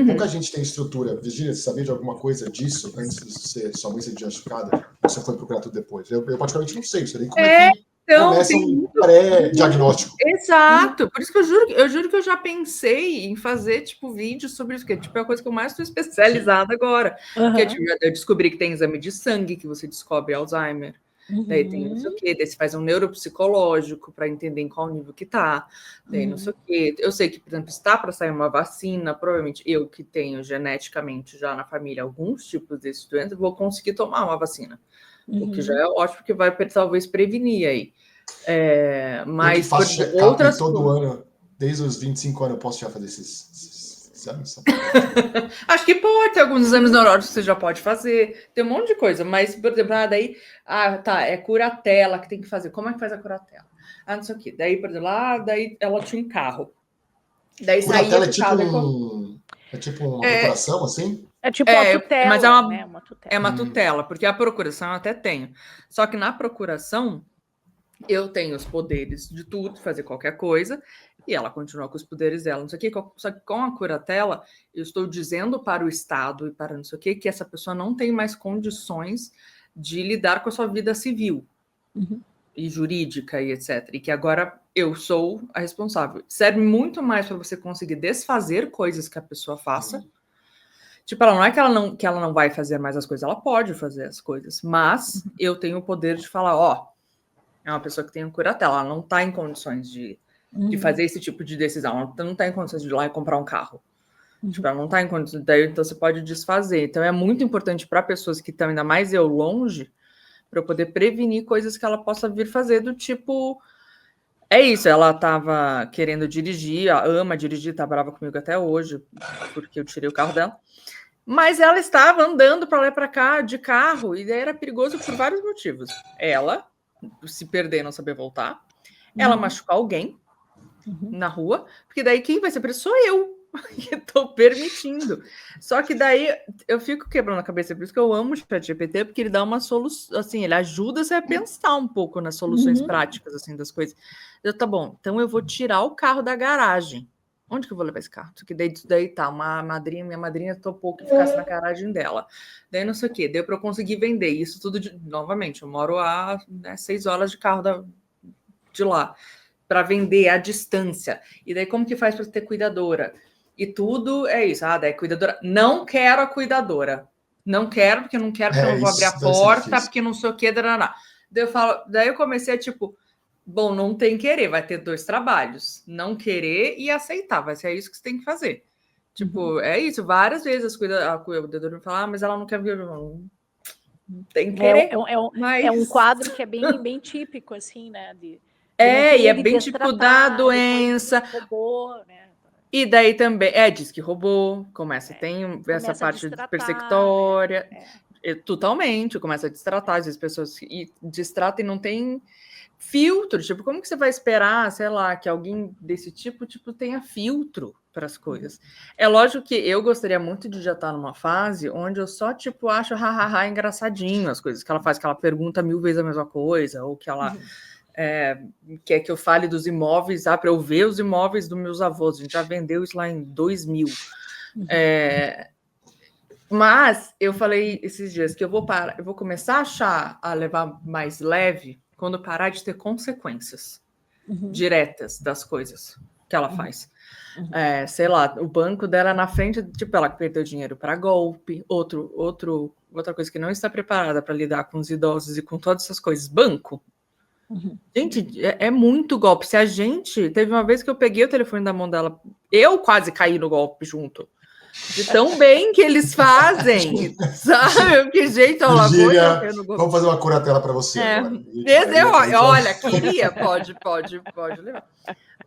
A: Pouca gente tem estrutura. Virgínia, você sabia de alguma coisa disso antes de ser sua mãe ser diagnosticada? Ou você foi procurar tudo depois? Eu praticamente não sei. Não sei nem como é que
B: Então,
A: começa
B: tem
A: um
B: muito.
A: pré-diagnóstico.
B: Exato, por isso que eu juro que eu já pensei em fazer, tipo, vídeos sobre isso, que tipo, é a coisa que eu mais estou especializada agora. Porque tipo, eu descobri que tem exame de sangue, que você descobre Alzheimer. Daí tem não sei o quê, daí você faz um neuropsicológico para entender em qual nível que tá, daí não sei o quê. Eu sei que, por exemplo, está para sair uma vacina, provavelmente eu que tenho geneticamente já na família alguns tipos desses doenças, vou conseguir tomar uma vacina. O que já é ótimo, porque vai talvez prevenir aí. Mas
A: eu faço check-up
B: outras
A: todo ano, desde os 25 anos eu posso já fazer esses exames.
B: Acho que pode ter alguns exames neurológicos que você já pode fazer, tem um monte de coisa, mas, por exemplo, é curatela que tem que fazer. Como é que faz a curatela? Não sei o quê. Daí, por exemplo, daí ela tinha um carro. Daí
A: Curatela
B: saía
A: é tipo uma procuração, assim?
C: É tipo uma tutela,
B: mas
C: né? Uma tutela.
B: É uma tutela, porque a procuração eu até tenho. Só que na procuração, eu tenho os poderes de tudo, fazer qualquer coisa, e ela continua com os poderes dela, não sei o quê. Só que com a curatela, eu estou dizendo para o Estado e para não sei o quê, que essa pessoa não tem mais condições de lidar com a sua vida civil e jurídica e etc. E que agora eu sou a responsável. Serve muito mais para você conseguir desfazer coisas que a pessoa faça. Tipo, ela não é que ela não vai fazer mais as coisas, ela pode fazer as coisas, mas eu tenho o poder de falar, é uma pessoa que tem um curatela, ela não está em condições de fazer esse tipo de decisão, ela não está em condições de ir lá e comprar um carro. Tipo, ela não está em condições, daí então você pode desfazer. Então é muito importante para pessoas que estão, ainda mais eu longe, para eu poder prevenir coisas que ela possa vir fazer, do tipo, é isso, ela estava querendo dirigir, ama dirigir, tá brava comigo até hoje, porque eu tirei o carro dela. Mas ela estava andando para lá e para cá de carro, e daí era perigoso por vários motivos. Ela se perder, não saber voltar. Ela machucar alguém na rua, porque daí quem vai ser preso sou eu, que estou permitindo. Só que daí eu fico quebrando a cabeça, por isso que eu amo o ChatGPT, porque ele dá uma solução, assim, ele ajuda você a pensar um pouco nas soluções práticas, assim, das coisas. Tá bom, então eu vou tirar o carro da garagem. Onde que eu vou levar esse carro? Que daí tá, minha madrinha topou que ficasse na garagem dela. Daí não sei o quê, deu para eu conseguir vender isso tudo novamente. Eu moro a 6 horas de carro de lá para vender à distância. E daí como que faz para ter cuidadora? E tudo é isso. Daí cuidadora. Não quero a cuidadora. Não quero, porque eu não quero, porque eu não vou abrir a porta, porque não sei o quê. Daí eu comecei a tipo. Bom, não tem querer, vai ter 2 trabalhos. Não querer e aceitar, vai ser isso que você tem que fazer. Tipo, é isso. Várias vezes a cuidadora me fala, mas ela não quer vir. Não tem que querer.
C: É um quadro que é bem típico, assim, né?
B: E é bem tipo da doença.
C: Roubou, né?
B: E daí também, diz que roubou, tem essa parte persecutória. Né? Totalmente, começa a destratar, às vezes pessoas destratam e não tem filtro, tipo, como que você vai esperar, sei lá, que alguém desse tipo tenha filtro para as coisas? É lógico que eu gostaria muito de já estar numa fase onde eu só, tipo, acho engraçadinho as coisas que ela faz, que ela pergunta 1000 vezes a mesma coisa, ou que ela quer que eu fale dos imóveis, para eu ver os imóveis dos meus avós, a gente já vendeu isso lá em 2000. Mas eu falei esses dias que eu vou começar a levar mais leve quando parar de ter consequências diretas das coisas que ela faz. Sei lá, o banco dela na frente, tipo, ela perdeu dinheiro para golpe, outra coisa que não está preparada para lidar com os idosos e com todas essas coisas. Banco. Gente, é muito golpe. Se a gente... Teve uma vez que eu peguei o telefone da mão dela, eu quase caí no golpe junto. De tão bem que eles fazem, sabe? Que jeito,
A: vamos fazer uma curatela para você agora.
B: Olha, queria, pode levar.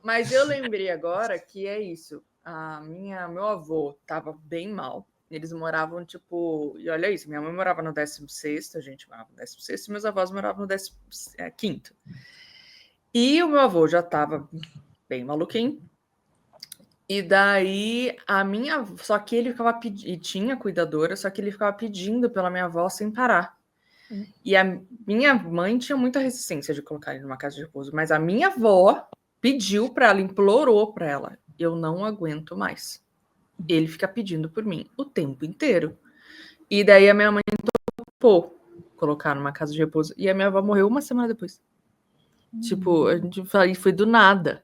B: Mas eu lembrei agora que é isso. Meu avô estava bem mal. Eles moravam, tipo... E olha isso, minha mãe morava no 16º, a gente morava no 16º, e meus avós moravam no 15º. E o meu avô já estava bem maluquinho. E daí, só que ele ficava pedindo, e tinha cuidadora, só que ele ficava pedindo pela minha avó sem parar. E a minha mãe tinha muita resistência de colocar ele numa casa de repouso, mas a minha avó pediu para ela, implorou para ela, eu não aguento mais. ele fica pedindo por mim o tempo inteiro. E daí a minha mãe topou colocar numa casa de repouso. E a minha avó morreu uma semana depois. Tipo, a gente foi do nada.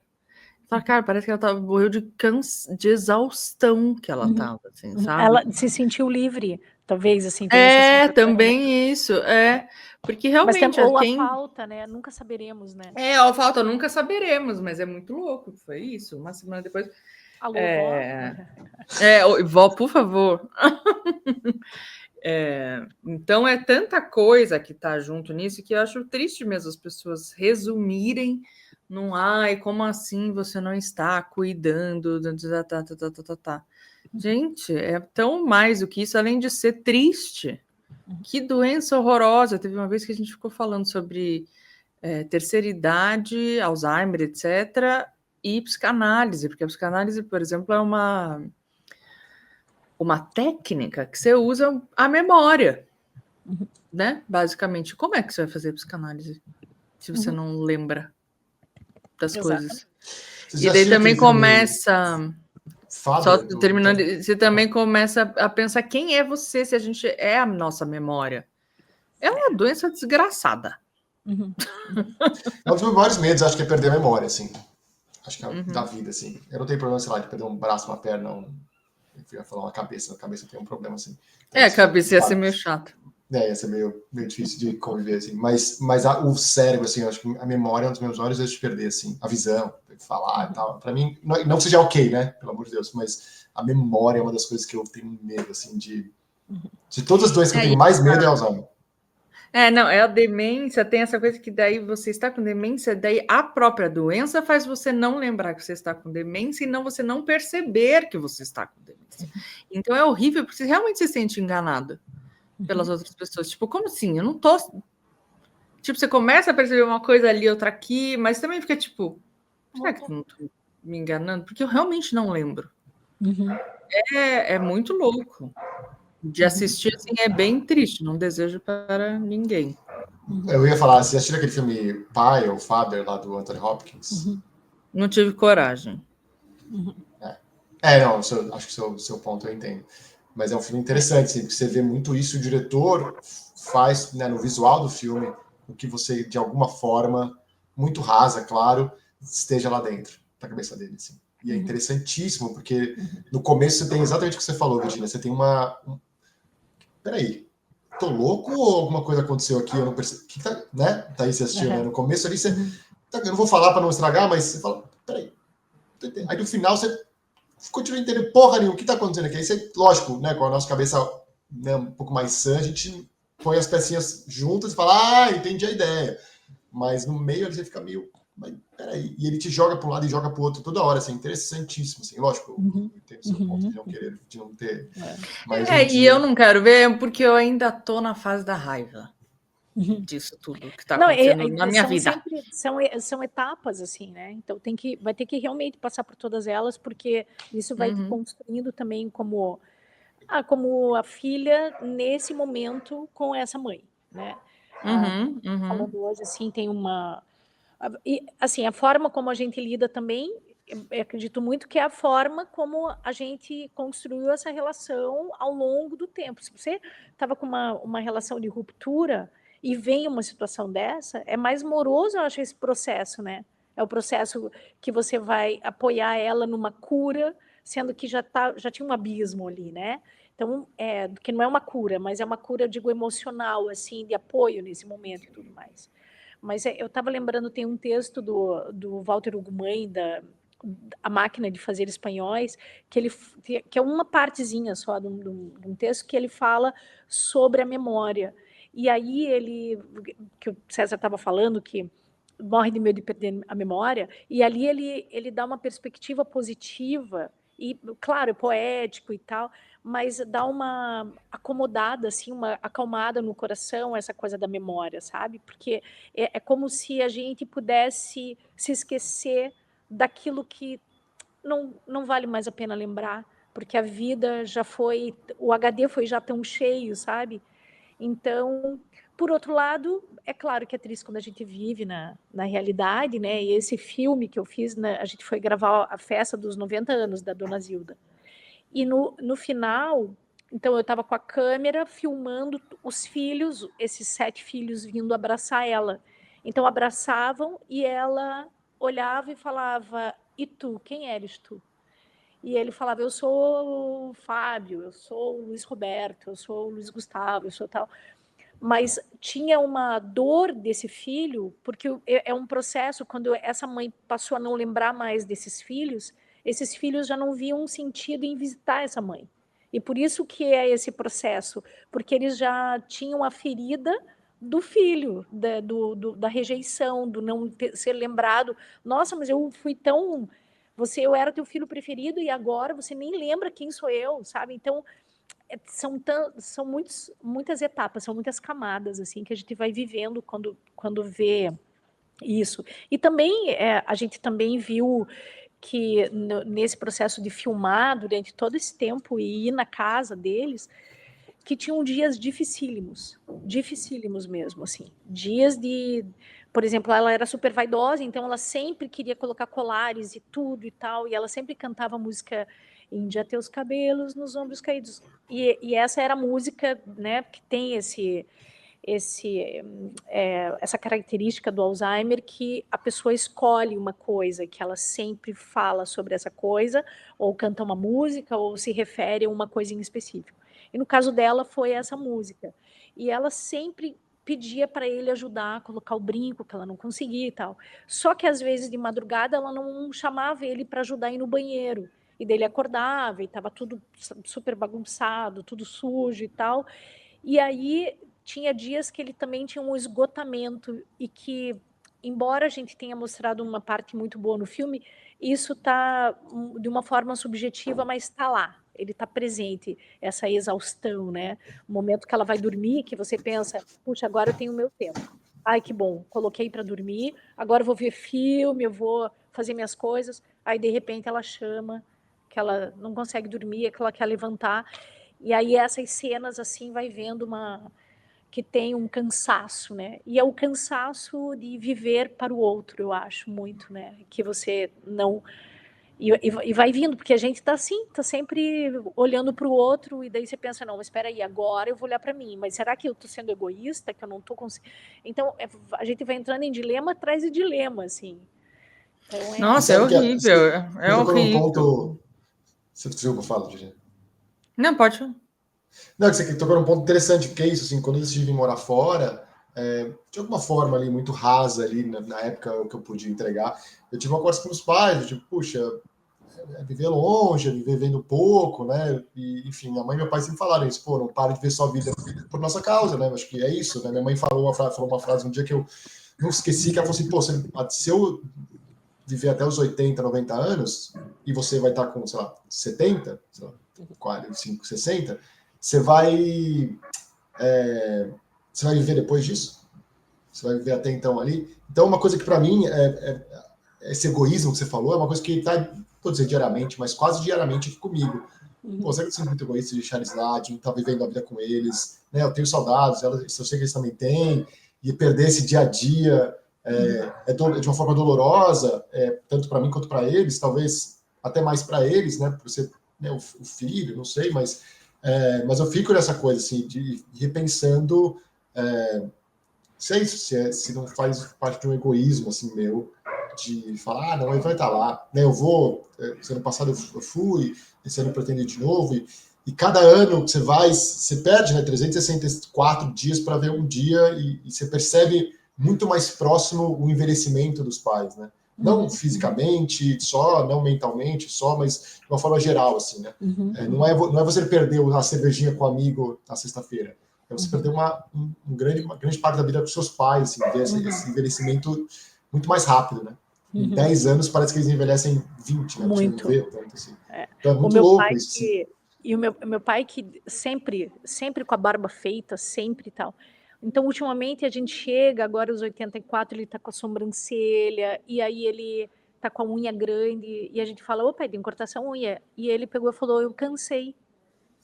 B: Fala, cara, parece que ela morreu de exaustão que ela tava, assim, sabe?
C: Ela se sentiu livre, talvez, assim. Tem essa sensação,
B: também isso, porque realmente...
C: Mas ou a falta, né? Nunca saberemos, né?
B: A falta nunca saberemos, mas é muito louco, foi isso, uma semana depois.
C: Alô, vó?
B: Vó, por favor. Então é tanta coisa que tá junto nisso que eu acho triste mesmo as pessoas resumirem num como assim você não está cuidando, Gente, é tão mais do que isso, além de ser triste. Que doença horrorosa. Teve uma vez que a gente ficou falando sobre terceira idade, Alzheimer, etc., e psicanálise, porque a psicanálise, por exemplo, é uma técnica que você usa a memória, né? Basicamente. Como é que você vai fazer psicanálise se você não lembra das coisas? E daí também começa... Só terminando, você também começa a pensar quem é você se a gente é a nossa memória. É uma doença desgraçada.
A: É um dos meus maiores medos, acho que é perder a memória, assim. Acho que é da vida, assim. Eu não tenho problema, sei lá, de perder um braço, uma perna, eu ia falar uma cabeça. A cabeça tem um problema, assim.
B: A cabeça ia ser meio chata.
A: Ia ser meio difícil de conviver, assim. Mas o cérebro, assim, eu acho que a memória é um dos meus maiores medos de perder, assim. A visão, falar e tal. Pra mim, não que seja ok, né? Pelo amor de Deus. Mas a memória é uma das coisas que eu tenho medo, assim, de todas as doenças que eu tenho mais medo é Alzheimer.
B: A demência, tem essa coisa que daí você está com demência, daí a própria doença faz você não lembrar que você está com demência e você não perceber que você está com demência. Então é horrível, porque você realmente se sente enganado pelas outras pessoas. Tipo, como assim? Eu não tô... Tipo, você começa a perceber uma coisa ali, outra aqui, mas também fica tipo, será que eu não tô me enganando? Porque eu realmente não lembro. É muito louco. De assistir, assim, é bem triste. Não desejo para ninguém.
A: Eu ia falar, você assistiu aquele filme Pai ou Father, lá do Anthony Hopkins?
B: Não tive coragem.
A: Não, acho que o seu ponto eu entendo. Mas é um filme interessante, assim, porque você vê muito isso, o diretor faz, né, no visual do filme, o que você, de alguma forma, muito rasa, claro, esteja lá dentro da cabeça dele, assim. E é interessantíssimo, porque no começo você tem exatamente o que você falou, Virginia, você tem peraí, tô louco ou alguma coisa aconteceu aqui, eu não percebi, né? Tá aí você assistiu, né? No começo ali você, eu não vou falar para não estragar, mas você fala, peraí, aí no final você continua entendendo porra nenhuma, o que tá acontecendo aqui? Aí você, lógico, né, com a nossa cabeça, né, um pouco mais sã, a gente põe as pecinhas juntas e fala, entendi a ideia. Mas no meio ali você fica meio, mas peraí. E ele te joga para um lado e joga para o outro toda hora, assim, interessantíssimo, assim. Lógico, eu entendo o seu ponto de não querer, de não ter. Mas
B: e eu não quero ver porque eu ainda tô na fase da raiva disso tudo que tá acontecendo na minha vida.
C: São etapas, assim, né? Então vai ter que realmente passar por todas elas, porque isso vai te construindo também como a filha nesse momento com essa mãe, né? Falando hoje, assim, tem uma... E, assim, a forma como a gente lida também, eu acredito muito que é a forma como a gente construiu essa relação ao longo do tempo. Se você estava com uma relação de ruptura e vem uma situação dessa, é mais moroso, eu acho, esse processo, né? É o processo que você vai apoiar ela numa cura, sendo que já tinha um abismo ali, né? Então, que não é uma cura, mas é uma cura, eu digo, emocional, assim, de apoio nesse momento e tudo mais. Mas eu estava lembrando, tem um texto do Walter Ugumãe, A Máquina de Fazer Espanhóis, que é uma partezinha só de um texto que ele fala sobre a memória. E aí que o César estava falando, que morre de medo de perder a memória, e ali ele dá uma perspectiva positiva, e claro, é poético e tal, mas dá uma acomodada, assim, uma acalmada no coração, essa coisa da memória, sabe? Porque é como se a gente pudesse se esquecer daquilo que não vale mais a pena lembrar, porque a vida já foi, o HD foi já tão cheio, sabe? Então, por outro lado, é claro que é triste quando a gente vive na realidade, né? E esse filme que eu fiz, a gente foi gravar a festa dos 90 anos da Dona Zilda. E no final, então eu estava com a câmera filmando os filhos, esses 7 filhos vindo abraçar ela. Então abraçavam e ela olhava e falava: e tu, quem eres tu? E ele falava: eu sou o Fábio, eu sou o Luiz Roberto, eu sou o Luiz Gustavo, eu sou tal. Mas tinha uma dor desse filho, porque é um processo, quando essa mãe passou a não lembrar mais desses filhos, esses filhos já não viam sentido em visitar essa mãe. E por isso que é esse processo, porque eles já tinham a ferida do filho, da rejeição, do não ser lembrado. Nossa, mas eu fui tão... eu era teu filho preferido e agora você nem lembra quem sou eu, sabe? Então, são muitas etapas, são muitas camadas assim que a gente vai vivendo quando vê isso. E também a gente também viu que nesse processo de filmar durante todo esse tempo e ir na casa deles, que tinham dias dificílimos mesmo, assim, dias de, por exemplo, ela era super vaidosa, então ela sempre queria colocar colares e tudo e tal, e ela sempre cantava música Índia, teus cabelos nos ombros caídos, e essa era a música, né, que tem essa característica do Alzheimer, que a pessoa escolhe uma coisa, que ela sempre fala sobre essa coisa, ou canta uma música, ou se refere a uma coisa em específico. E no caso dela foi essa música. E ela sempre pedia para ele ajudar a colocar o brinco, que ela não conseguia e tal. Só que às vezes de madrugada ela não chamava ele para ajudar a ir no banheiro. E dele acordava e estava tudo super bagunçado, tudo sujo e tal. E aí tinha dias que ele também tinha um esgotamento e que, embora a gente tenha mostrado uma parte muito boa no filme, isso está de uma forma subjetiva, mas está lá. Ele está presente, essa exaustão, né? O momento que ela vai dormir, que você pensa, puxa, agora eu tenho o meu tempo. Ai, que bom, coloquei para dormir, agora eu vou ver filme, eu vou fazer minhas coisas. Aí, de repente, ela chama, que ela não consegue dormir, que ela quer levantar. E aí essas cenas, assim, vai vendo que tem um cansaço, né? E é o cansaço de viver para o outro, eu acho, muito, né? Que você não... E vai vindo, porque a gente está assim, está sempre olhando para o outro, e daí você pensa, não, mas espera aí, agora eu vou olhar para mim, mas será que eu estou sendo egoísta, que eu não estou conseguindo... Então, a gente vai entrando em dilema atrás de dilema, assim. Então,
B: Nossa, é horrível, é
A: tocou num
B: horrível.
A: ponto... Desculpa, fala, Virginia.
B: Não, pode.
A: Não, que você tocou num ponto interessante, porque é isso, assim, quando eu decidi morar fora, de alguma forma ali, muito rasa ali, na época que eu podia entregar, eu tive uma conversa com os pais, tipo, puxa, viver longe, viver vendo pouco, né, e, enfim, a mãe e meu pai sempre falaram isso, pô, não pare de ver sua vida por nossa causa, né, acho que é isso, né, minha mãe falou uma frase um dia que eu não esqueci, que ela falou assim, pô, se eu viver até os 80, 90 anos, e você vai estar com, sei lá, 70, sei lá, 45, 60, você vai viver depois disso? Você vai viver até então ali? Então, uma coisa que para mim, esse egoísmo que você falou, é uma coisa que está, vou dizer diariamente, mas quase diariamente aqui comigo. Pô, será que eu sinto muito egoísta de deixar eles lá, de não estar vivendo a vida com eles? Né? Eu tenho saudades, eu sei que eles também têm, e perder esse dia a dia de uma forma dolorosa, tanto para mim quanto para eles, talvez até mais para eles, né? Por ser, né, o filho, não sei, mas eu fico nessa coisa, assim, de repensando se é isso, se não faz parte de um egoísmo, assim, meu, de falar, não, ele vai estar lá, né? Eu vou, ano passado eu fui, esse ano eu pretendo ir de novo, e cada ano que você vai, você perde, né, 364 dias para ver um dia, e você percebe muito mais próximo o envelhecimento dos pais, né? Não fisicamente, só, não mentalmente, só, mas de uma forma geral, assim, né? Não é você perder a cervejinha com o amigo na sexta-feira. É você perder uma grande parte da vida dos seus pais, assim, ver esse envelhecimento muito mais rápido, né? Em 10 anos parece que eles envelhecem em 20, né?
C: Muito.
A: Você não vê tanto assim. Então é muito louco isso. Assim.
C: E o meu pai que sempre com a barba feita, sempre e tal. Então, ultimamente, a gente chega, agora aos 84, ele tá com a sobrancelha, e aí ele tá com a unha grande, e a gente fala, ô pai, tem que cortar essa unha. E ele pegou e falou, eu cansei.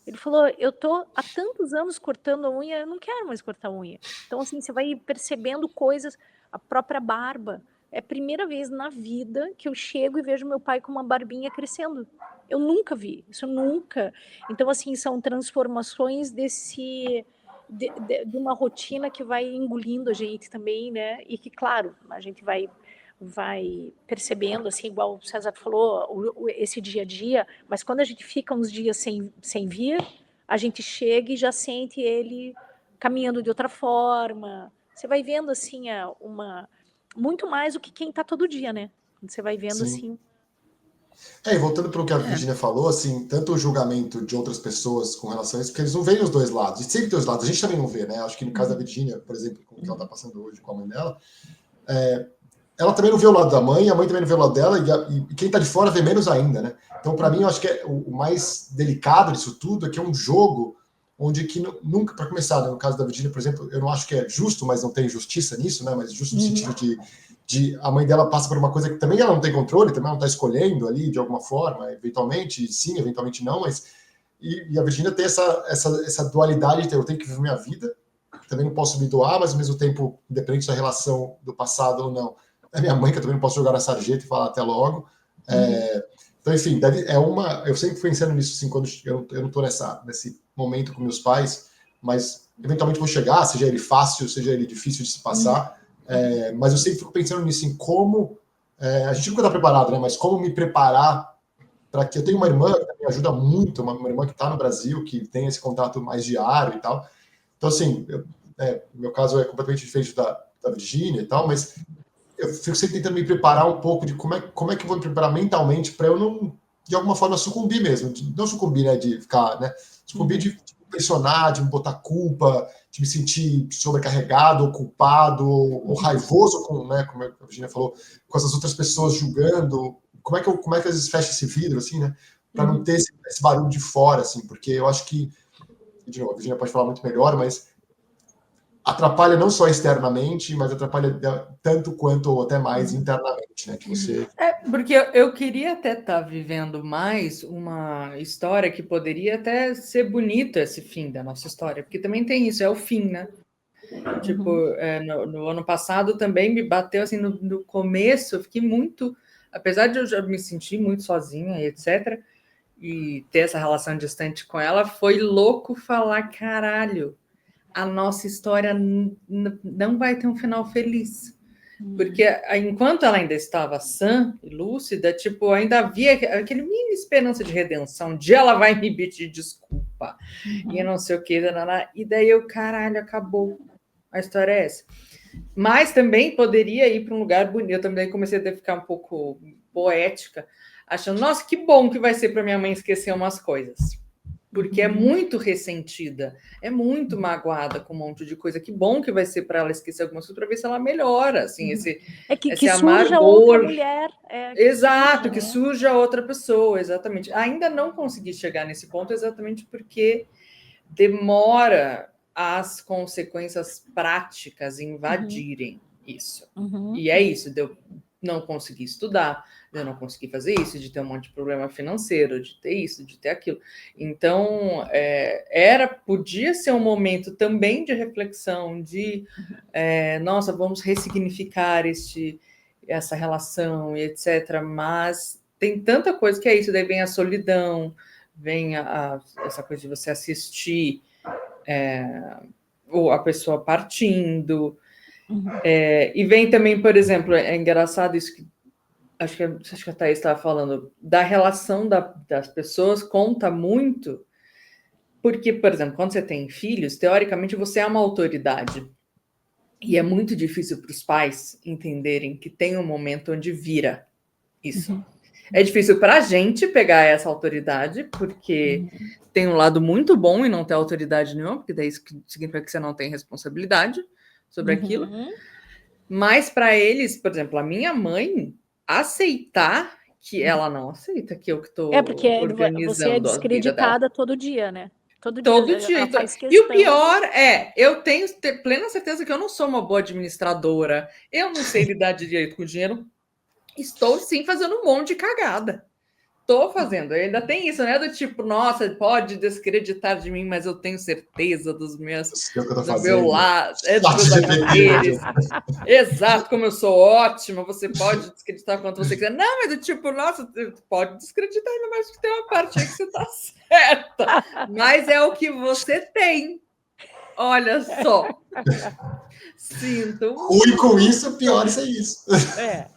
C: Ele falou, eu tô há tantos anos cortando a unha, eu não quero mais cortar a unha. Então, assim, você vai percebendo coisas, a própria barba. é a primeira vez na vida que eu chego e vejo meu pai com uma barbinha crescendo. Eu nunca vi, isso nunca. Então, assim, são transformações de uma rotina que vai engolindo a gente também, né? E que, claro, a gente vai percebendo, assim, igual o César falou, esse dia a dia, mas quando a gente fica uns dias sem vir, a gente chega e já sente ele caminhando de outra forma. Você vai vendo, assim, muito mais do que quem está todo dia, né? Você vai vendo,
A: Sim.
C: assim...
A: E voltando para o que a Virginia falou, assim, tanto o julgamento de outras pessoas com relação a isso, porque eles não veem os dois lados, e sempre tem os lados, a gente também não vê, né? Acho que no caso da Virginia, por exemplo, com o que ela está passando hoje com a mãe dela, ela também não vê o lado da mãe, a mãe também não vê o lado dela, e quem está de fora vê menos ainda, né? Então, para mim, eu acho que o mais delicado disso tudo é que é um jogo onde que nunca, para começar, né, no caso da Virginia, por exemplo, eu não acho que é justo, mas não tem justiça nisso, né? Mas justo no sentido de a mãe dela passa por uma coisa que também ela não tem controle, também ela não está escolhendo ali de alguma forma, eventualmente sim, eventualmente não, mas e a Virginia tem essa dualidade, eu tenho que viver minha vida, também não posso me doar, mas ao mesmo tempo, independente da relação do passado ou não, é minha mãe que eu também não posso jogar na sarjeta e falar até logo. Então, enfim, eu sempre fui pensando nisso, assim, quando eu não estou nesse momento com meus pais, mas eventualmente vou chegar, seja ele fácil, seja ele difícil de se passar, mas eu sempre fico pensando nisso, em como, a gente nunca está preparado, né, mas como me preparar para que eu tenha uma irmã que me ajuda muito, uma irmã que está no Brasil, que tem esse contato mais diário e tal. Então, assim, meu caso é completamente diferente da Virginia e tal, mas eu fico sempre tentando me preparar um pouco de como é que eu vou me preparar mentalmente para eu não, de alguma forma, sucumbir mesmo. Não sucumbir, né, de ficar, né, sucumbir de pressionar, de me botar culpa, de me sentir sobrecarregado, ou culpado, ou raivoso, como a Virginia falou, com essas outras pessoas julgando. Como é que às vezes fecha esse vidro, assim, né, para não ter esse barulho de fora, assim, porque eu acho que, de novo, a Virginia pode falar muito melhor, mas atrapalha não só externamente, mas atrapalha tanto quanto ou até mais internamente, né? Que você...
B: Porque eu queria até estar vivendo mais uma história que poderia até ser bonito esse fim da nossa história, porque também tem isso, é o fim, né? Tipo, no ano passado também me bateu assim, no começo, eu fiquei muito, apesar de eu já me sentir muito sozinha e etc., e ter essa relação distante com ela, foi louco falar, caralho, a nossa história não vai ter um final feliz. Porque enquanto ela ainda estava sã e lúcida, tipo, ainda havia aquele mini esperança de redenção, um dia ela vai me pedir desculpa, e não sei o que, e daí caralho, acabou. A história é essa. Mas também poderia ir para um lugar bonito. Eu também comecei a ficar um pouco poética, achando, nossa, que bom que vai ser para minha mãe esquecer umas coisas. Porque é muito ressentida, é muito magoada com um monte de coisa. Que bom que vai ser para ela esquecer algumas coisas para ver se ela melhora, assim, esse
C: que
B: amargor.
C: Surja outra mulher.
B: Exato, que surja outra pessoa, exatamente. Ainda não consegui chegar nesse ponto exatamente porque demora as consequências práticas invadirem isso. E é isso, de eu não conseguir estudar, de eu não conseguir fazer isso, de ter um monte de problema financeiro, de ter isso, de ter aquilo. Então, podia ser um momento também de reflexão, de, nossa, vamos ressignificar essa relação e etc. Mas tem tanta coisa que é isso, daí vem a solidão, vem essa coisa de você assistir ou a pessoa partindo, e vem também, por exemplo, é engraçado isso que acho que a Thaís estava falando, da relação das pessoas conta muito, porque, por exemplo, quando você tem filhos, teoricamente você é uma autoridade, e é muito difícil para os pais entenderem que tem um momento onde vira isso. É difícil para a gente pegar essa autoridade, porque tem um lado muito bom em não ter autoridade nenhuma, porque daí isso significa que você não tem responsabilidade sobre aquilo. Mas para eles, por exemplo, a minha mãe aceitar que ela não aceita que eu que estou organizando
C: você é descreditada todo dia, né? Todo dia. Ela faz questão.
B: E o pior eu tenho plena certeza que eu não sou uma boa administradora, eu não sei lidar direito com o dinheiro. Estou, sim, fazendo um monte de cagada. tô fazendo. Ainda tem isso, né? Do tipo, nossa, pode desacreditar de mim, mas eu tenho certeza dos meus,
A: Eu que eu tô
B: do
A: fazendo.
B: meu lado, dos
A: Chat
B: meus
A: GPT.
B: afazeres. Exato, como eu sou ótima, você pode desacreditar quanto você quiser. Não, mas do tipo, nossa, pode desacreditar, ainda mais que tem uma parte aí que você tá certa. Mas é o que você tem. Olha só. Sinto
A: Ruim com isso, pior sem isso.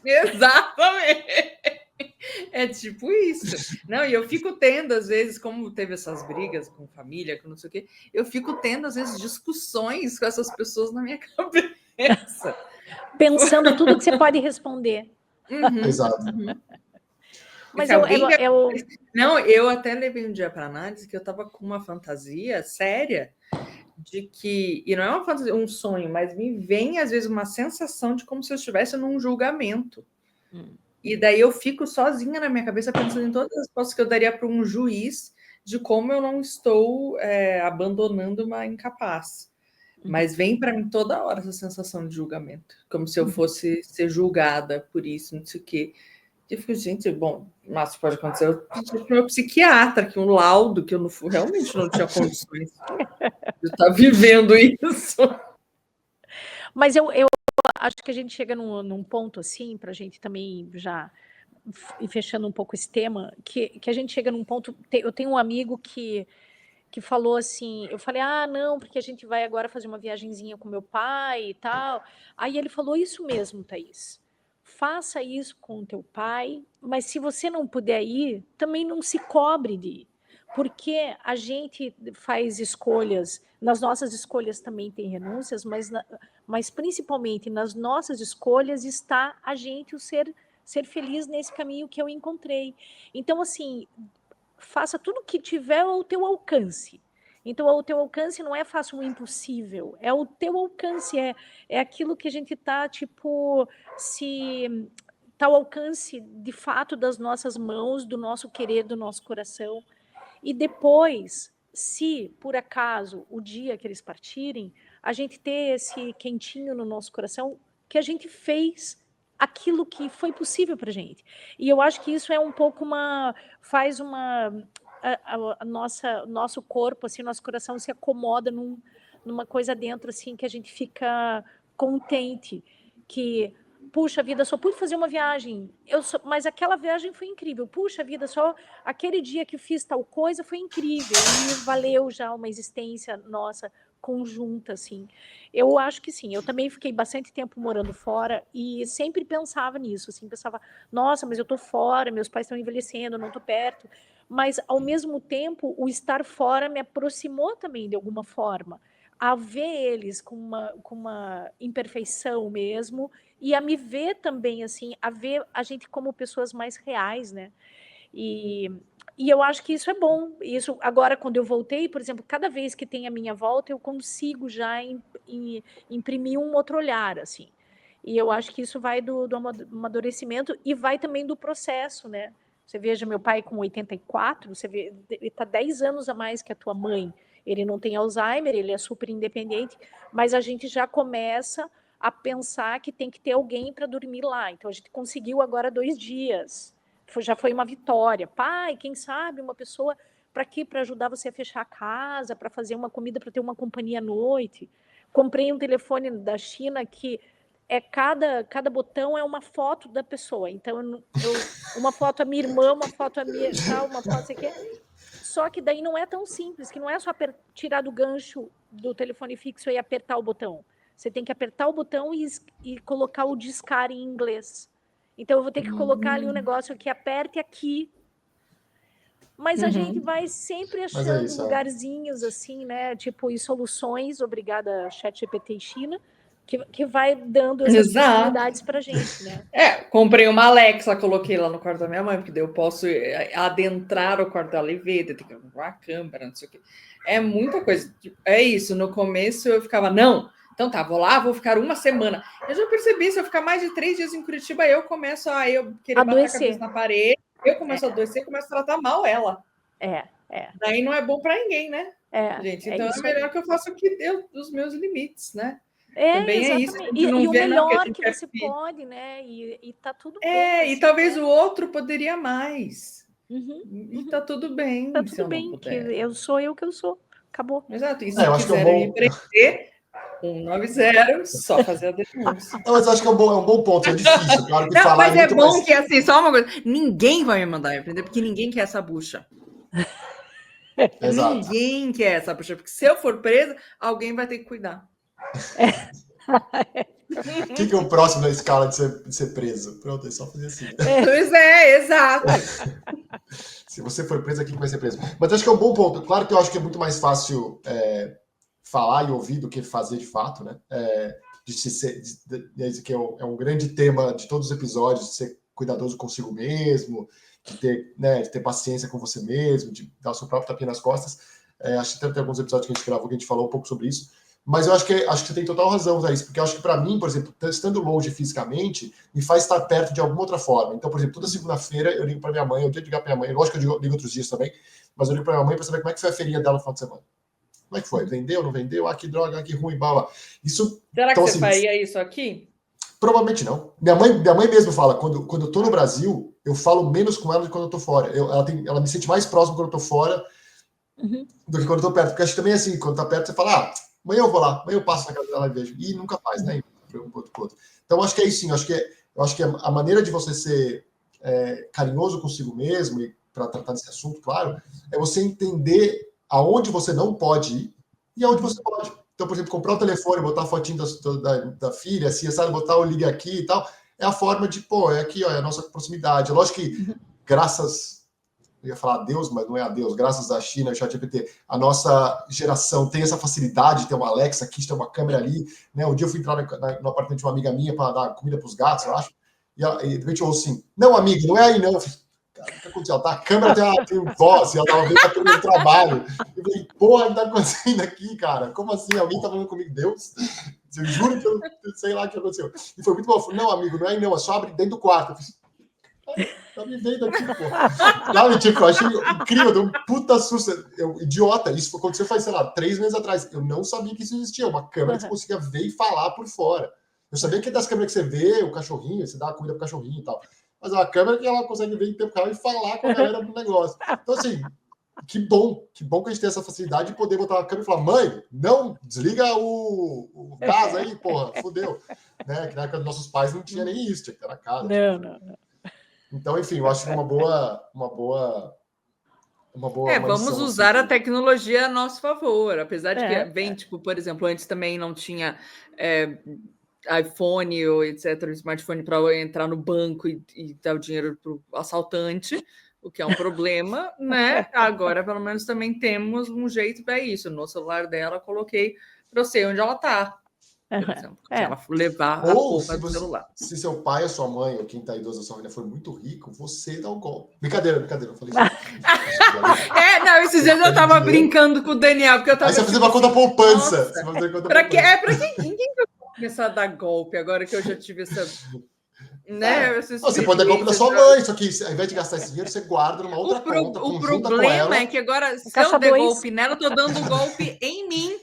B: Exatamente. É tipo isso. Não, e eu fico tendo, às vezes, como teve essas brigas com família, com não sei o quê, eu fico tendo, às vezes, discussões com essas pessoas na minha cabeça.
C: Pensando tudo que você pode responder.
A: Exato.
C: Mas
B: Se Não, eu até levei um dia para análise que eu estava com uma fantasia séria de que, e não é uma fantasia, um sonho, mas me vem às vezes uma sensação de como se eu estivesse num julgamento. E daí eu fico sozinha na minha cabeça pensando em todas as respostas que eu daria para um juiz de como eu não estou abandonando uma incapaz. Mas vem para mim toda hora essa sensação de julgamento, como se eu fosse ser julgada por isso, não sei o quê. E eu fico, gente, bom, mas pode acontecer. Eu pedi para o meu psiquiatra que um laudo que eu não, realmente não tinha condições de estar vivendo isso.
C: Mas eu acho que a gente chega num ponto assim, para a gente também já ir fechando um pouco esse tema, que a gente chega num ponto. Eu tenho um amigo que falou assim, eu falei, não, porque a gente vai agora fazer uma viagenzinha com meu pai e tal. Aí ele falou, isso mesmo, Thaís. Faça isso com o teu pai, mas se você não puder ir, também não se cobre de ir. Porque a gente faz escolhas, nas nossas escolhas também tem renúncias, mas principalmente nas nossas escolhas está a gente o ser feliz nesse caminho que eu encontrei. Então, assim, faça tudo que tiver ao teu alcance. Então, o teu alcance não é faça o impossível, é o teu alcance, é aquilo que a gente está, tipo, se está ao alcance, de fato, das nossas mãos, do nosso querer, do nosso coração. E depois, se, por acaso, o dia que eles partirem, a gente ter esse quentinho no nosso coração que a gente fez aquilo que foi possível para a gente. E eu acho que isso é um pouco faz nosso corpo, assim, nosso coração se acomoda numa coisa dentro, assim, que a gente fica contente, que puxa vida, só pude fazer uma viagem, mas aquela viagem foi incrível, puxa vida, só aquele dia que eu fiz tal coisa foi incrível, e valeu já uma existência nossa conjunta, assim. Eu acho que sim, eu também fiquei bastante tempo morando fora e sempre pensava nisso, assim, pensava, nossa, mas eu tô fora, meus pais estão envelhecendo, eu não tô perto, mas ao mesmo tempo, o estar fora me aproximou também de alguma forma, a ver eles com uma imperfeição mesmo, e a me ver também, assim, a ver a gente como pessoas mais reais, né? E eu acho que isso é bom. Isso agora, quando eu voltei, por exemplo, cada vez que tem a minha volta, eu consigo já imprimir um outro olhar, assim. E eu acho que isso vai do amadurecimento e vai também do processo, né? Você veja, meu pai com 84, você vê, ele está 10 anos a mais que a tua mãe. Ele não tem Alzheimer, ele é super independente, mas a gente já começa a pensar que tem que ter alguém para dormir lá. Então, a gente conseguiu agora 2 dias. Já foi uma vitória. Pai, quem sabe uma pessoa para quê? Para ajudar você a fechar a casa, para fazer uma comida, para ter uma companhia à noite. Comprei um telefone da China que cada botão é uma foto da pessoa. Então, uma foto a minha irmã, uma foto a minha, tal, uma foto sei que. Só que daí não é tão simples, que não é só tirar do gancho do telefone fixo e apertar o botão. Você tem que apertar o botão e colocar o discar em inglês. Então, eu vou ter que colocar ali um negócio que aperte aqui. Mas a gente vai sempre achando lugarzinhos assim, né? Tipo, e soluções, obrigada ChatGPT e China, que vai dando essas possibilidades para a gente, né?
B: Comprei uma Alexa, coloquei lá no quarto da minha mãe, porque daí eu posso adentrar o quarto dela e ver, tem que comprar a câmera, não sei o quê. É muita coisa. É isso, no começo eu ficava, não, então tá, vou lá, vou ficar uma semana. Eu já percebi, se eu ficar mais de 3 dias em Curitiba, eu começo a querer bater a cabeça na parede, eu começo a adoecer, começo a tratar mal ela. Daí não é bom para ninguém, né? Gente, então é melhor que eu faça o que deu dos meus limites, né? Também
C: exatamente.
B: é isso. A gente não
C: e o
B: vê,
C: melhor que você pode, né? E tá tudo bem.
B: E talvez o outro poderia mais. E tá tudo bem.
C: Tá
B: se
C: tudo
B: eu não
C: bem, que
B: puder.
C: eu sou eu que eu sou. Acabou.
B: Exato. E se
A: eu acho que é um
B: quiserem me
A: bom.
B: prender, 190, só fazer a denúncia.
A: Não, mas eu acho que é um bom ponto. É difícil, claro que
B: Não,
A: falar
B: mas
A: é
B: é
A: muito
B: bom
A: mais.
B: que, assim, só uma coisa, ninguém vai me mandar me prender, porque ninguém quer essa bucha.
A: Exato.
B: Ninguém quer essa bucha, porque se eu for presa, alguém vai ter que cuidar.
A: Quem que é o próximo na escala de ser preso? Pronto, é só fazer assim.
B: Pois é, exato.
A: Se você for preso, aqui que vai ser preso. Mas acho que é um bom ponto. Claro que eu acho que é muito mais fácil falar e ouvir do que fazer de fato, né? Que é um grande tema de todos os episódios, de ser cuidadoso consigo mesmo, de ter paciência com você mesmo, de dar o seu próprio tapinha nas costas. Acho que tem alguns episódios que a gente gravou que a gente falou um pouco sobre isso. Mas eu acho que você tem total razão, Thaís, porque eu acho que para mim, por exemplo, estando longe fisicamente, me faz estar perto de alguma outra forma. Então, por exemplo, toda segunda-feira eu ligo para minha mãe, eu tenho que ligar para minha mãe, lógico que eu ligo outros dias também, mas eu ligo para minha mãe para saber como é que foi a feirinha dela no final de semana. Como é que foi? Vendeu, não vendeu? Ah, que droga, que ruim, bala. Isso.
B: Será que
A: então,
B: você
A: assim,
B: faria isso aqui?
A: Provavelmente não. Minha mãe mesmo fala, quando eu tô no Brasil, eu falo menos com ela do que quando eu tô fora. Ela me sente mais próximo quando eu tô fora do que quando eu tô perto. Porque acho que também assim, quando tá perto, você fala, amanhã eu vou lá, amanhã eu passo na casa dela e vejo. E nunca faz, né? Então, acho que é isso sim. Eu acho que a maneira de você ser carinhoso consigo mesmo, e para tratar desse assunto, claro, é você entender aonde você não pode ir e aonde você pode. Então, por exemplo, comprar o telefone, botar a fotinho da filha, assim, sabe, botar o ligue aqui e tal, é a forma de, é aqui, ó, é a nossa proximidade. É lógico que, eu ia falar a Deus, mas não é a Deus, graças à China e ao ChatGPT, a nossa geração tem essa facilidade de ter uma Alexa aqui, de ter uma câmera ali, né? Um dia eu fui entrar no apartamento de uma amiga minha para dar comida para os gatos, eu acho, e de repente eu ouço assim, não, amiga, não é aí não. Eu falei, cara, o que aconteceu? A câmera tem voz, e ela tava vendo a câmera do trabalho. Eu falei, porra, o que tá acontecendo aqui, cara? Como assim? Alguém tá falando comigo? Deus? Eu juro que eu sei lá o que aconteceu. E foi muito bom. Eu falei, não, amigo, não é aí não, é só abrir dentro do quarto. Eu falei, tá me vendo aqui, pô. Sabe, tipo, eu achei incrível, deu um puta susto. Idiota, isso aconteceu faz, sei lá, 3 meses atrás. Eu não sabia que isso existia, uma câmera que você conseguia ver e falar por fora. Eu sabia que das câmeras que você vê, o cachorrinho, você dá a comida pro cachorrinho e tal. Mas é uma câmera que ela consegue ver em tempo real e falar com a galera do negócio. Então, assim, que bom que a gente tem essa facilidade de poder botar a câmera e falar, mãe, não, desliga o gás aí, porra, fodeu. Né? Que na época dos nossos pais não tinha nem isso, tinha que estar na casa.
C: Não.
A: Então, enfim, eu acho uma boa
B: Vamos
A: lição,
B: usar
A: assim,
B: a tecnologia a nosso favor, apesar de que vem, tipo, por exemplo, antes também não tinha iPhone ou etc, smartphone para entrar no banco e dar o dinheiro para o assaltante, o que é um problema, né? Agora, pelo menos, também temos um jeito para isso. No celular dela, eu coloquei para eu sei onde ela está. Por exemplo, se ela levar a porra do celular.
A: Se seu pai ou sua mãe, ou quem tá idoso da sua família for muito rico, você dá o golpe. Brincadeira, não falei isso.
B: Não, esses dias eu tava brincando com o Daniel, porque eu tava.
A: Aí você vai fazer uma conta poupança.
B: Pra quê? Pra quem vai começar a dar golpe agora que eu já tive essa. Né?
A: Você pode dar golpe da sua mãe, só que ao invés de gastar esse dinheiro, você guarda numa outra conta.
B: O problema é que agora, se eu der golpe nela, eu tô dando golpe em mim.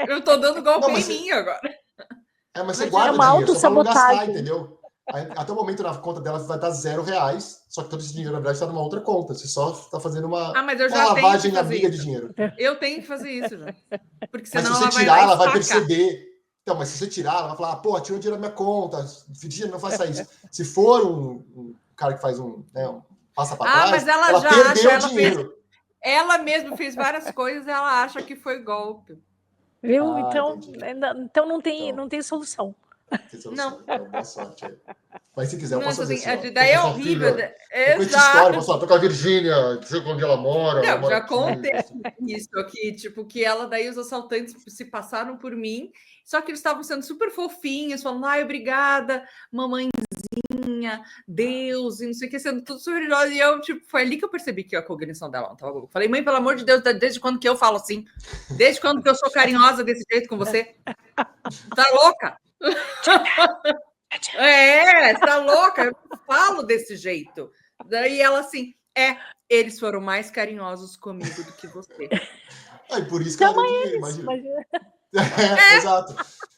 B: Eu tô dando golpe em mim agora.
A: Mas você guarda dinheiro, só pra não gastar, entendeu? Aí, até o momento na conta dela vai estar R$0, só que todo esse dinheiro, na verdade, está numa outra conta. Você só está fazendo uma lavagem amiga de dinheiro.
B: Eu tenho que fazer isso já. Porque senão
A: mas se você tirar, ela vai perceber. Então, mas se você tirar, ela vai falar, pô, tirou dinheiro da minha conta, não faça isso. Se for um cara que faz passa para trás,
B: mas ela já
A: perdeu
B: acha,
A: o dinheiro.
B: Ela mesma fez várias coisas e ela acha que foi golpe.
C: Viu? Então não tem solução.
B: Não.
A: Então, boa sorte aí. Mas se quiser, eu posso fazer
B: assim. Daí é horrível.
A: Exato. História, tô com a Virgínia, não sei onde ela mora.
B: Não, já contei isso aqui, tipo, que ela, daí os assaltantes se passaram por mim, só que eles estavam sendo super fofinhos, falando, obrigada, mamãezinha, Deus, e não sei o que, sendo tudo super religioso. E eu, tipo, foi ali que eu percebi que a cognição dela não tava boa. Falei, mãe, pelo amor de Deus, desde quando que eu falo assim? Desde quando que eu sou carinhosa desse jeito com você? Tá louca? Tá louca? Eu falo desse jeito. Daí ela assim, eles foram mais carinhosos comigo do que você.
A: Por isso que ela deu dinheiro, imagina. Exato.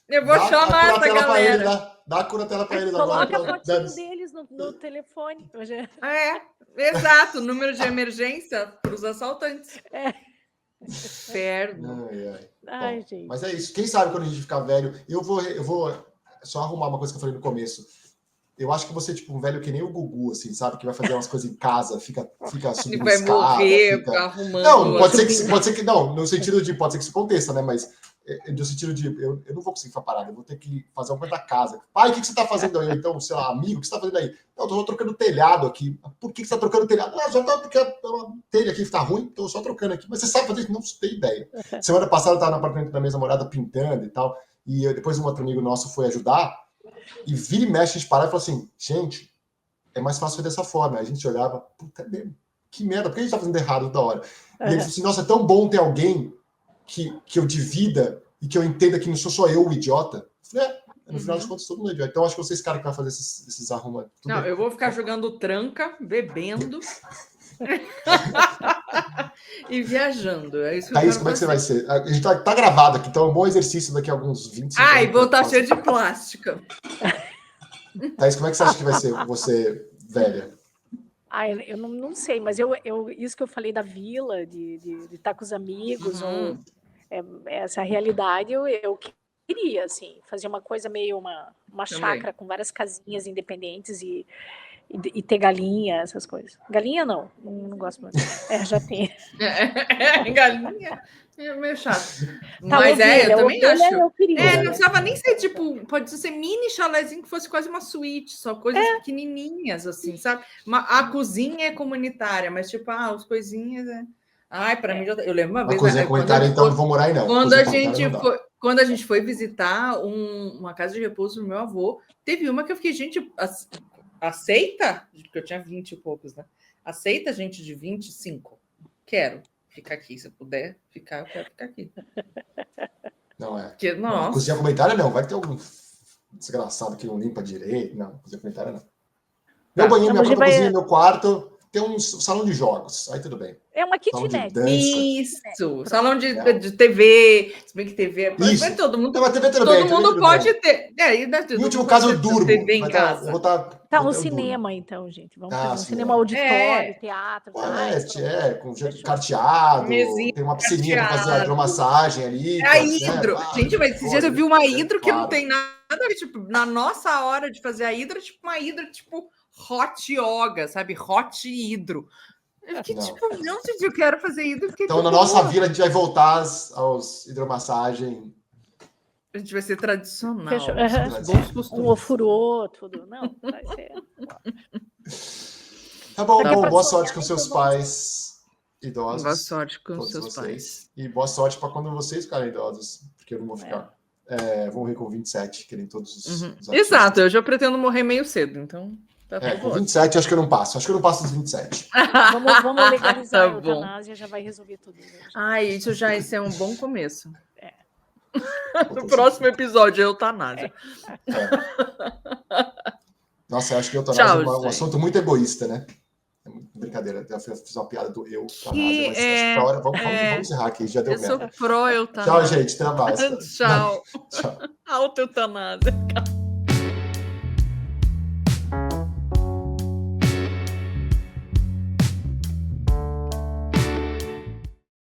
B: Eu vou chamar essa galera.
A: Dá a curatela para eles
C: agora.
A: Coloca
C: a fotinho deles no no telefone. Hoje
B: Exato, número de emergência para os assaltantes. Inferno.
C: Ai,
A: Bom,
C: gente.
A: mas é isso. Quem sabe quando a gente ficar velho, eu vou só arrumar uma coisa que eu falei no começo. Eu acho que você é tipo um velho que nem o Gugu, assim, sabe? Que vai fazer umas coisas em casa, fica
B: Ele
A: subindo
B: vai
A: escada,
B: morrer
A: fica...
B: arrumando.
A: Não, pode ser que não, no sentido de pode ser que isso aconteça, né? Mas no sentido de eu não vou conseguir ficar parado, eu vou ter que fazer alguma coisa da casa. Pai, o que você tá fazendo aí? Então, sei lá, amigo, o que você tá fazendo aí? Não, eu tô trocando telhado aqui. Por que você tá trocando telhado? Ah, só tá porque a telha aqui tá ruim, então eu só trocando aqui. Mas você sabe fazer isso? Não tem ideia. Semana passada eu tava no apartamento da minha namorada pintando e tal, e depois um outro amigo nosso foi ajudar, e vira e mexe, a gente parava e falou assim, gente, é mais fácil fazer dessa forma. Aí a gente olhava, puta, é mesmo. Que merda, por que a gente tá fazendo errado toda hora? E ele falou assim, nossa, é tão bom ter alguém que eu divida e que eu entenda que não sou só eu o idiota. Eu falei, no final das contas, todo mundo é idiota. Então, acho que vocês, cara, que vai fazer esses arrumos.
B: Não, eu vou ficar jogando tranca, bebendo e viajando. É isso que
A: Thaís, como é que você vai ser? A gente tá gravado aqui, então é um bom exercício daqui a alguns 25 anos.
B: E vou estar cheio de plástica.
A: Thaís, como é que você acha que vai ser você, velha?
C: Eu não sei, mas isso que eu falei da vila, de estar com os amigos, ou essa realidade, eu queria, assim, fazer uma coisa meio uma chácara com várias casinhas independentes e ter galinha, essas coisas. Galinha não gosto muito. Já tem.
B: Galinha é meio chato.
C: Tá,
B: Mas
C: ovelha,
B: eu também
C: ovelha
B: acho.
C: eu queria,
B: Não
C: né?
B: precisava nem ser tipo, pode ser mini chalézinho que fosse quase uma suíte, só coisas pequenininhas, assim, sabe? A cozinha é comunitária, mas tipo, as coisinhas. Ai, para mim, eu lembro uma vez.
A: Cozinha comunitária, então não vou morar aí, não.
B: Quando a gente foi visitar uma casa de repouso do meu avô, teve uma que eu fiquei, gente, aceita? Porque eu tinha 20 e poucos, né? Aceita gente de 25? Quero ficar aqui. Se eu puder ficar, eu quero ficar aqui.
A: Não é.
B: Porque, nossa.
A: Cozinha comunitária, não. Vai ter algum desgraçado que não limpa direito. Não, cozinha comunitária, não. Meu banheiro, minha própria cozinha, meu quarto, tem um salão de jogos. Aí tudo bem.
C: É uma kitnet.
B: Isso, salão de TV, se bem que TV
A: Isso.
B: Todo mundo,
A: todo
B: mundo pode ter.
A: Em último caso, eu durmo.
B: TV em casa.
C: Tá um cinema, então, gente. Vamos fazer um cinema auditório, teatro.
A: Com carteado,
B: mesinha,
A: tem uma piscininha para fazer a hidromassagem ali.
B: A hidro. Gente, mas esses dias eu vi uma hidro que não tem nada a ver. Tipo, na nossa hora de fazer a hidro, tipo uma hidro tipo hot yoga, sabe? Hot hidro. Eu fiquei tipo, não, gente, eu quero fazer hidro.
A: Então, na nossa vila, a gente vai voltar aos hidromassagem.
B: A gente vai ser tradicional.
C: Bons costumes. Um ofurô, tudo. Não, vai ser.
A: Tá bom, boa sorte com seus pais idosos.
B: Boa sorte com seus pais.
A: E boa sorte para quando vocês ficarem idosos, porque eu não vou ficar. Vou morrer com 27, que nem todos os
B: Exato, eu já pretendo morrer meio cedo, então. Tá
A: com 27, acho que eu não passo. Acho que eu não passo dos 27.
C: Vamos legalizar a eutanásia, já vai resolver tudo.
B: Esse é um bom começo. No próximo episódio, é eutanásia.
A: Nossa, eu acho que eutanásia é um assunto muito egoísta, né? É brincadeira, eu fiz uma piada do eutanásia, mas acho que tá hora. Vamos encerrar aqui, já deu merda.
B: Eu sou pró-eutanásia.
A: Tchau, gente, até mais.
B: Tchau. Auto-eutanásia.